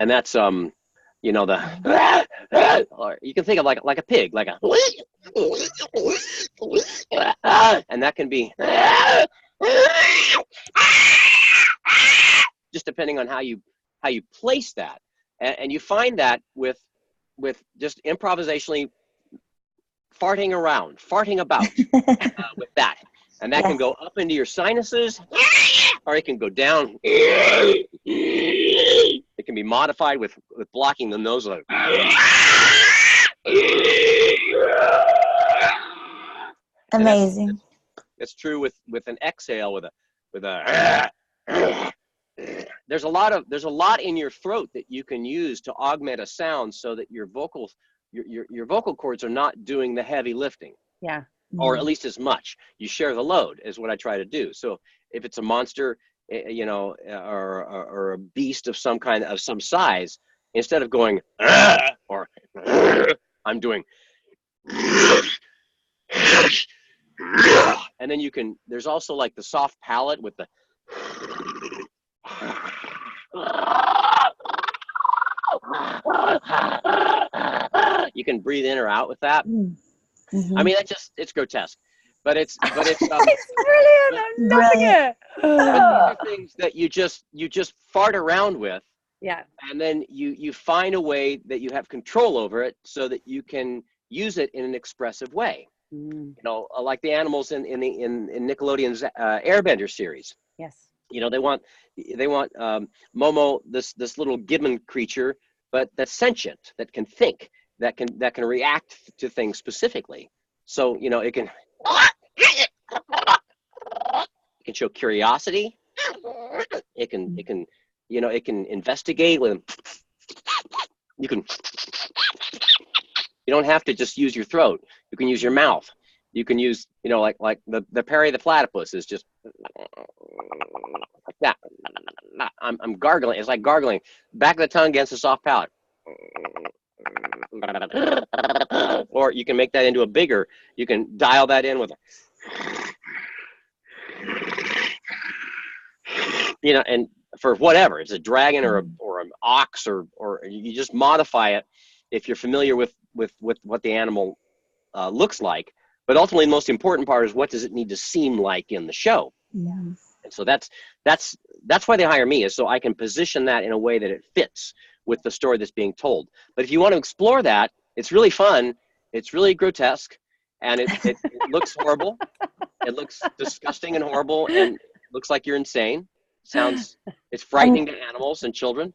And that's you know, the, or you can think of like a pig, like a, and that can be just depending on how you place that, and you find that with just improvisationally farting about with that, and that can go up into your sinuses, or it can go down. It can be modified with blocking the nose, like. Amazing. It's true with an exhale, with a. There's a lot in your throat that you can use to augment a sound, so that your vocal cords are not doing the heavy lifting. Yeah. Or at least as much. You share the load, is what I try to do. So if it's a monster, you know, or a beast of some size, instead of going or I'm doing, and then there's also like the soft palate with the, you can breathe in or out with that. I mean, it's grotesque, but it's it's brilliant. I'm loving it. But these are things that you just fart around with. Yeah. And then you find a way that you have control over it, so that you can use it in an expressive way. You know, like the animals in Nickelodeon's Airbender series. Yes. You know, they want Momo, this little gibbon creature, but that's sentient, that can think, that can react to things specifically. So, you know, it can show curiosity. It can you know, it can investigate with. You don't have to just use your throat. You can use your mouth. You can use, you know, like the Perry the platypus is just like that. I'm gargling. It's like gargling. Back of the tongue against the soft palate. Or you can make that into a bigger. You can dial that in with, you know, and for whatever, it's a dragon or an ox, or you just modify it if you're familiar with what the animal looks like. But ultimately, the most important part is, what does it need to seem like in the show? And so that's why they hire me, is so I can position that in a way that it fits with the story that's being told. But if you want to explore that, it's really fun. It's really grotesque, and it looks horrible. It looks disgusting and horrible, and it looks like you're insane. It's frightening to animals and children,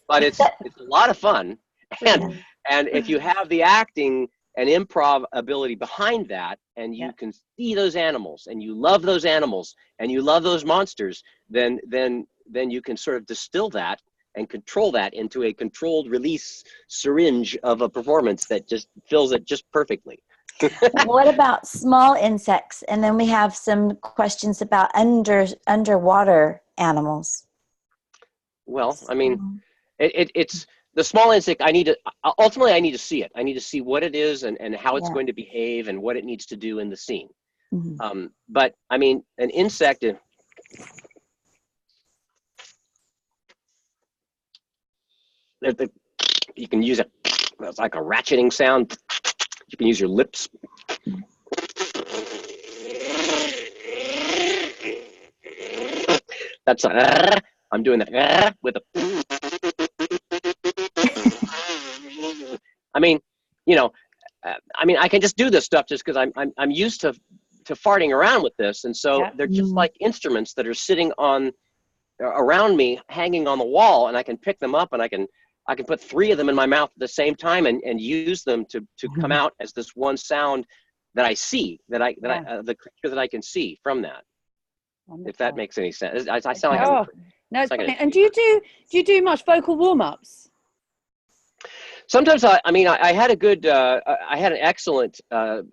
but it's a lot of fun. And if you have the acting and improv ability behind that, and you can see those animals, and you love those animals, and you love those monsters, then you can sort of distill that and control that into a controlled release syringe of a performance that just fills it just perfectly. What about small insects? And then we have some questions about underwater animals. Well, I mean, it's the small insect. I need to see it. I need to see what it is, and how it's going to behave, and what it needs to do in the scene. But I mean, an insect. You can use it. It's like a ratcheting sound. You can use your lips. That's I'm doing that with a. I mean, you know, I mean, I can just do this stuff just because I'm used to farting around with this, and so they're just like instruments that are sitting around me, hanging on the wall, and I can pick them up, and I can put 3 of them in my mouth at the same time, and use them to come out as this one sound that I see, the creature that I can see from that. Wonderful. If that makes any sense. I sound like no, it's brilliant. And do you do much vocal warm-ups? Sometimes I had an excellent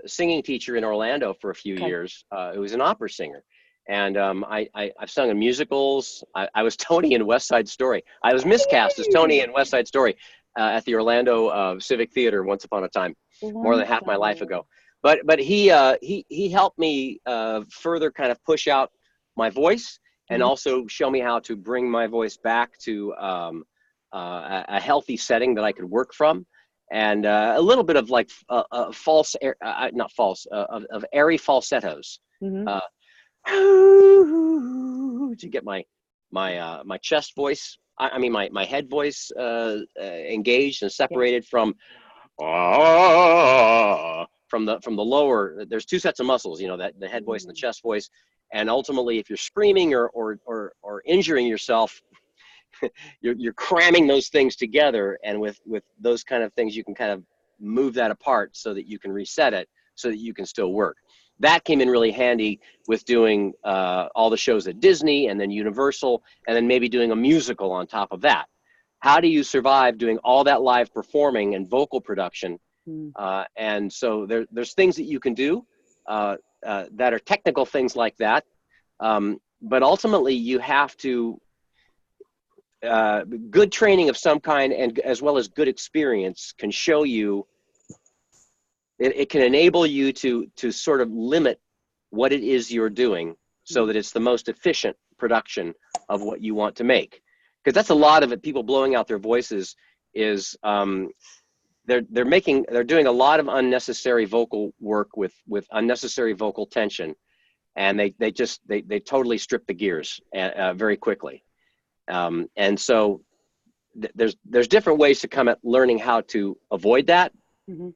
singing teacher in Orlando for a few years. Who was an opera singer. And I've sung in musicals. I was Tony in West Side Story. I was miscast as Tony in West Side Story at the Orlando Civic Theater once upon a time, more than half my life ago. But he helped me further kind of push out my voice, and also show me how to bring my voice back to a healthy setting that I could work from, and a little bit of like false, not false, of airy falsettos. Mm-hmm. To get my chest voice, I mean my head voice engaged and separated from the lower. There's two sets of muscles, that the head voice and the chest voice, and ultimately if you're screaming or injuring yourself, you're cramming those things together, and with those kind of things you can kind of move that apart so that you can reset it so that you can still work. That came in really handy with doing all the shows at Disney and then Universal, and then maybe doing a musical on top of that. How do you survive doing all that live performing and vocal production? And so there's things that you can do that are technical things like that. But ultimately you have to, good training of some kind and as well as good experience can show you, it can enable you to sort of limit what it is you're doing so that it's the most efficient production of what you want to make. Because that's a lot of it. People blowing out their voices is they're doing a lot of unnecessary vocal work with unnecessary vocal tension, and they totally strip the gears very quickly. And so there's different ways to come at learning how to avoid that. Mm-hmm.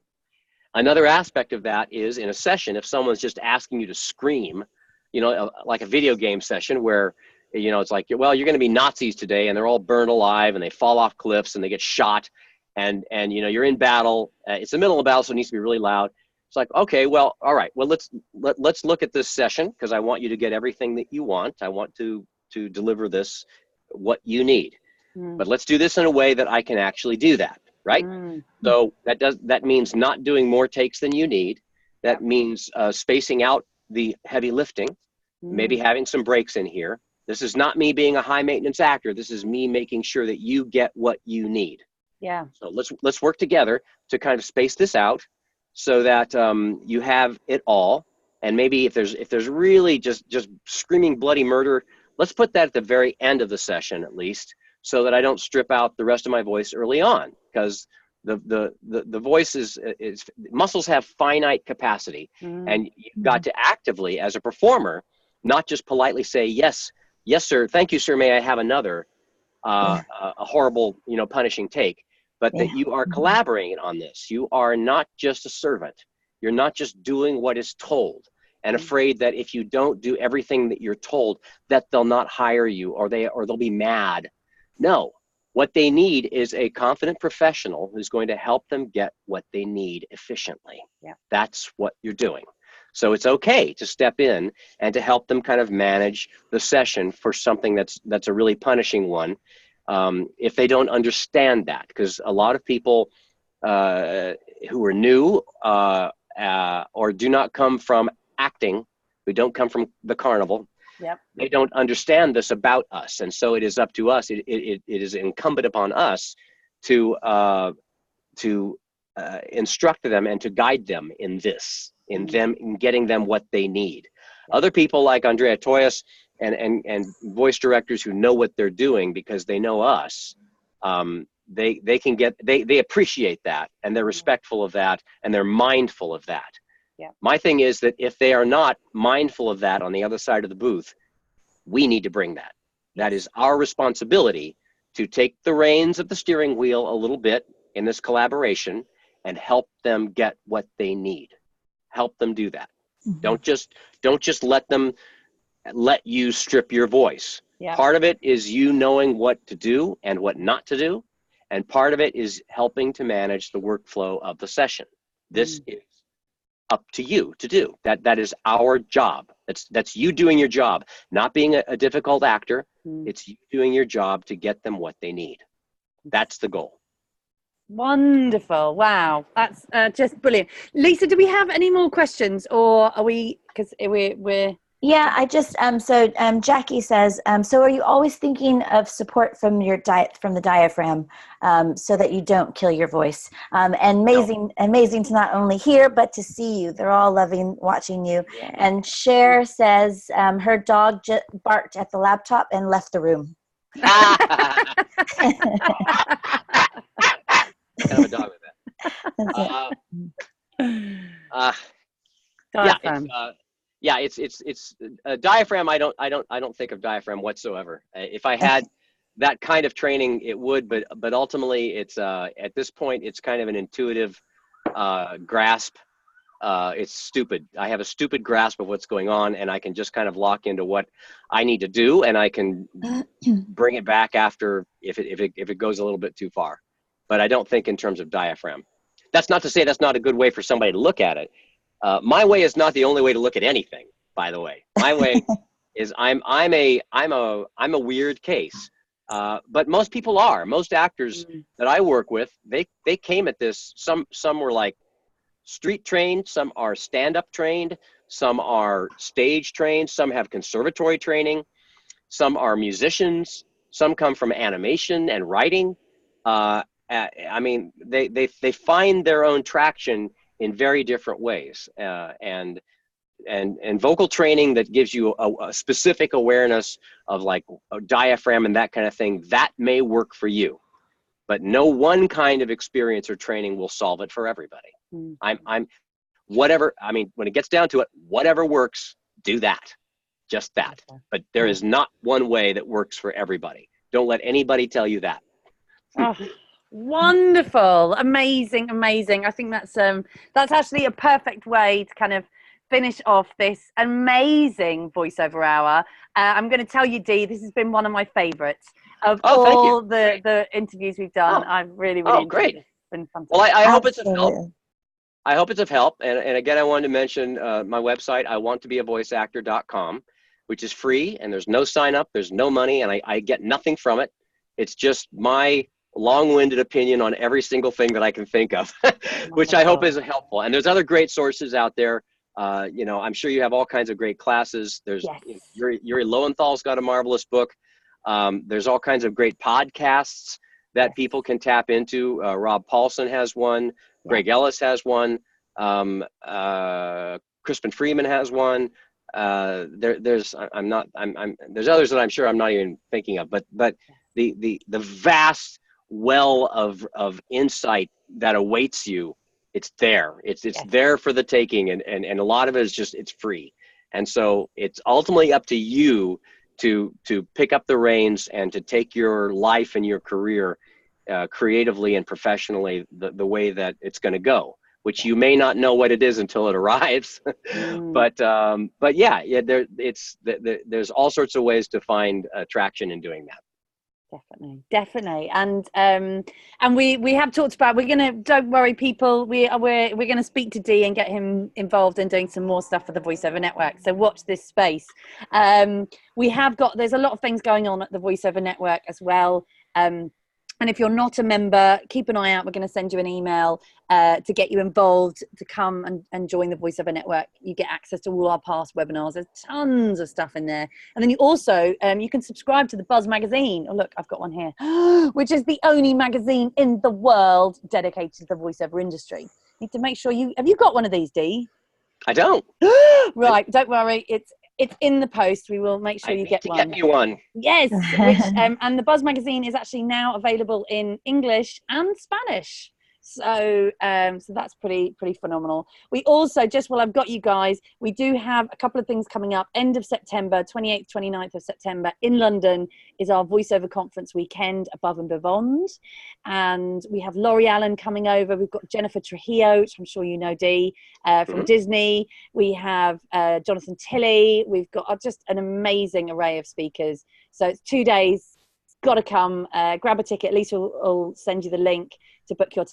Another aspect of that is in a session, if someone's just asking you to scream, like a video game session where, it's like, well, you're going to be Nazis today and they're all burned alive and they fall off cliffs and they get shot and you're in battle. It's the middle of battle, so it needs to be really loud. It's like, okay, well, all right, well, let's look at this session because I want you to get everything that you want. I want to deliver this, what you need. But let's do this in a way that I can actually do that. Right? So that means not doing more takes than you need. That means spacing out the heavy lifting, maybe having some breaks in here. This is not me being a high maintenance actor. This is me making sure that you get what you need. Yeah. So let's work together to kind of space this out so that you have it all. And maybe if there's really just screaming bloody murder, let's put that at the very end of the session at least, so that I don't strip out the rest of my voice early on, because the voice is muscles have finite capacity, and you've got to actively, as a performer, not just politely say yes sir, thank you sir, may I have another, a horrible punishing take, but that you are collaborating on this. You are not just a servant. You're not just doing what is told and afraid that if you don't do everything that you're told that they'll not hire you or they'll be mad. No, what they need is a confident professional who's going to help them get what they need efficiently. Yeah. That's what you're doing. So it's okay to step in and to help them kind of manage the session for something that's a really punishing one, if they don't understand that. Because a lot of people who are new or do not come from acting, who don't come from the carnival, yep, they don't understand this about us, and so it is up to us. It is incumbent upon us to instruct them and to guide them in this, in getting them what they need. Other people like Andrea Toyas and voice directors who know what they're doing because they know us, they appreciate that, and they're respectful of that, and they're mindful of that. Yeah. My thing is that if they are not mindful of that on the other side of the booth, we need to bring that. That is our responsibility, to take the reins of the steering wheel a little bit in this collaboration and help them get what they need. Help them do that. Mm-hmm. Don't just let you strip your voice. Yeah. Part of it is you knowing what to do and what not to do, and part of it is helping to manage the workflow of the session. This is up to you to do. That is our job. That's you doing your job, not being a difficult actor. It's you doing your job to get them what they need. That's the goal. Wonderful. Wow, that's just brilliant. Lisa, do we have any more questions, or are we, because we're Yeah, I just Jackie says, so are you always thinking of support from the diaphragm, so that you don't kill your voice? And amazing to not only hear but to see you. They're all loving watching you. Yeah. And Cher says her dog barked at the laptop and left the room. Kind of a dog with that. Diaphragm. It's diaphragm. I don't think of diaphragm whatsoever. If I had that kind of training, it would, but ultimately, it's at this point, it's kind of an intuitive grasp. It's stupid. I have a stupid grasp of what's going on, and I can just kind of lock into what I need to do, and I can bring it back after if it goes a little bit too far. But I don't think in terms of diaphragm. That's not to say that's not a good way for somebody to look at it. My way is not the only way to look at anything, by the way. My way is I'm a weird case. But most people are. Most actors that I work with, they came at this. Some were like street trained, some are stand-up trained, some are stage trained, some have conservatory training, some are musicians, some come from animation and writing. I mean, they find their own traction in very different ways, and vocal training that gives you a specific awareness of like a diaphragm and that kind of thing, that may work for you, but no one kind of experience or training will solve it for everybody. I'm whatever. I mean, when it gets down to it, whatever works, do that, just that. But there is not one way that works for everybody. Don't let anybody tell you that. Oh, wonderful, amazing. I think that's actually a perfect way to kind of finish off this amazing voiceover hour. I'm going to tell you, Dee, this has been one of my favorites of all the interviews we've done. I've really enjoyed it. It's been fantastic. Well, I hope it's of help. I hope it's of help. And again, I wanted to mention my website, iwanttobeavoiceactor.com, which is free, and there's no sign up, there's no money, and I get nothing from it. It's just my long-winded opinion on every single thing that I can think of, which I hope is helpful. And there's other great sources out there. You know, I'm sure you have all kinds of great classes. There's Yuri Lowenthal's got a marvelous book. There's all kinds of great podcasts that people can tap into. Rob Paulson has one. Greg Ellis has one. Crispin Freeman has one. There's others that I'm sure I'm not even thinking of, but the vast well of insight that awaits you, it's there. It's there for the taking, and a lot of it is just, it's free. And so it's ultimately up to you to pick up the reins and to take your life and your career creatively and professionally the way that it's going to go, which you may not know what it is until it arrives. But there's all sorts of ways to find traction in doing that. Definitely. And we have talked about, don't worry people, we're going to speak to Dee and get him involved in doing some more stuff for the Voiceover Network. So watch this space. There's a lot of things going on at the Voiceover Network as well. And if you're not a member, keep an eye out. We're going to send you an email to get you involved, to come and join the Voiceover Network. You get access to all our past webinars. There's tons of stuff in there. And then you also, you can subscribe to the Buzz magazine. Oh, look, I've got one here, which is the only magazine in the world dedicated to the voiceover industry. You need to make sure have you got one of these, Dee? I don't. Right, don't worry. It's in the post. We will make sure you get one. Get me one. Yes, and the Buzz magazine is actually now available in English and Spanish. So that's pretty phenomenal. We also, just while I've got you guys, we do have a couple of things coming up. End of September, 28th, 29th of September in London is our voiceover conference weekend, Above and Beyond. And we have Laurie Allen coming over. We've got Jennifer Trujillo, which I'm sure you know, Dee, from Disney. We have Jonathan Tilley. We've got just an amazing array of speakers. So it's 2 days. Got to come. Grab a ticket. Lisa will send you the link to book your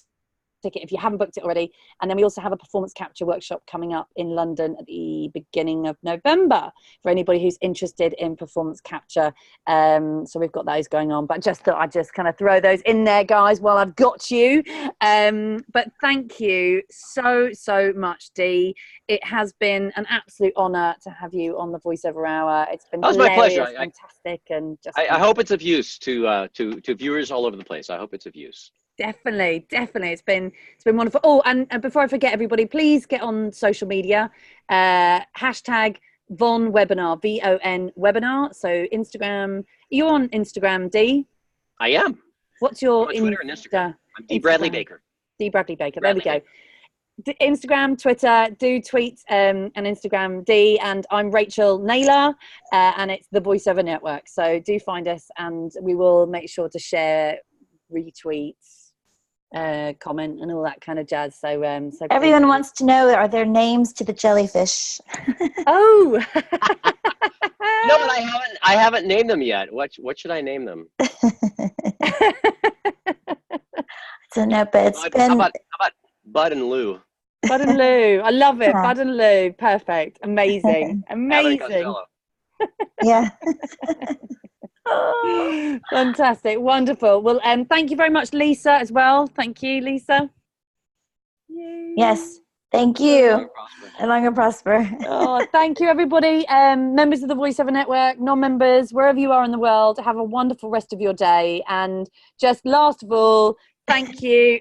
ticket if you haven't booked it already. And then we also have a performance capture workshop coming up in London at the beginning of November for anybody who's interested in performance capture. So we've got those going on, but just thought I'd just kind of throw those in there, guys, while I've got you. But thank you so much, Dee. It has been an absolute honor to have you on the Voiceover Hour. It's been my pleasure. Fantastic, and just I hope it's of use to viewers all over the place. I hope it's of use. Definitely. It's been wonderful. Oh, and before I forget, everybody, please get on social media. Hashtag Von Webinar, VON Webinar. So Instagram. You're on Instagram, Dee? I am. What's your I'm on Twitter and Instagram. I'm Dee Bradley Baker. Dee Bradley Baker. There we go. Instagram, Twitter, do tweet and Instagram Dee, and I'm Rachel Naylor, and it's the Voiceover Network. So do find us, and we will make sure to share, retweets, comment, and all that kind of jazz. So, Everyone wants to know, are there names to the jellyfish? Oh, You know what? I haven't named them yet. What should I name them? So no, but it's How about Bud and Lou? Bud and Lou. I love it. Bud and Lou. Perfect. Amazing. Amazing. Yeah. Fantastic. Wonderful. Well, thank you very much, Lisa, as well. Thank you, Lisa. Yay. Yes. Thank you. And long and prosper. Oh, thank you, everybody. Members of the Voiceover Network, non-members, wherever you are in the world, have a wonderful rest of your day. And just last of all, thank you.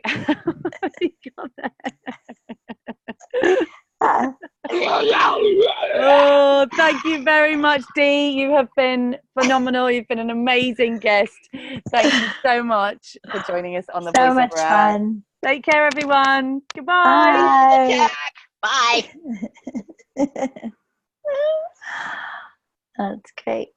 Oh, thank you very much, Dee. You have been phenomenal. You've been an amazing guest. Thank you so much for joining us on the So Voiceover much Hour. fun. Take care, everyone. Goodbye. Bye. Bye. That's great.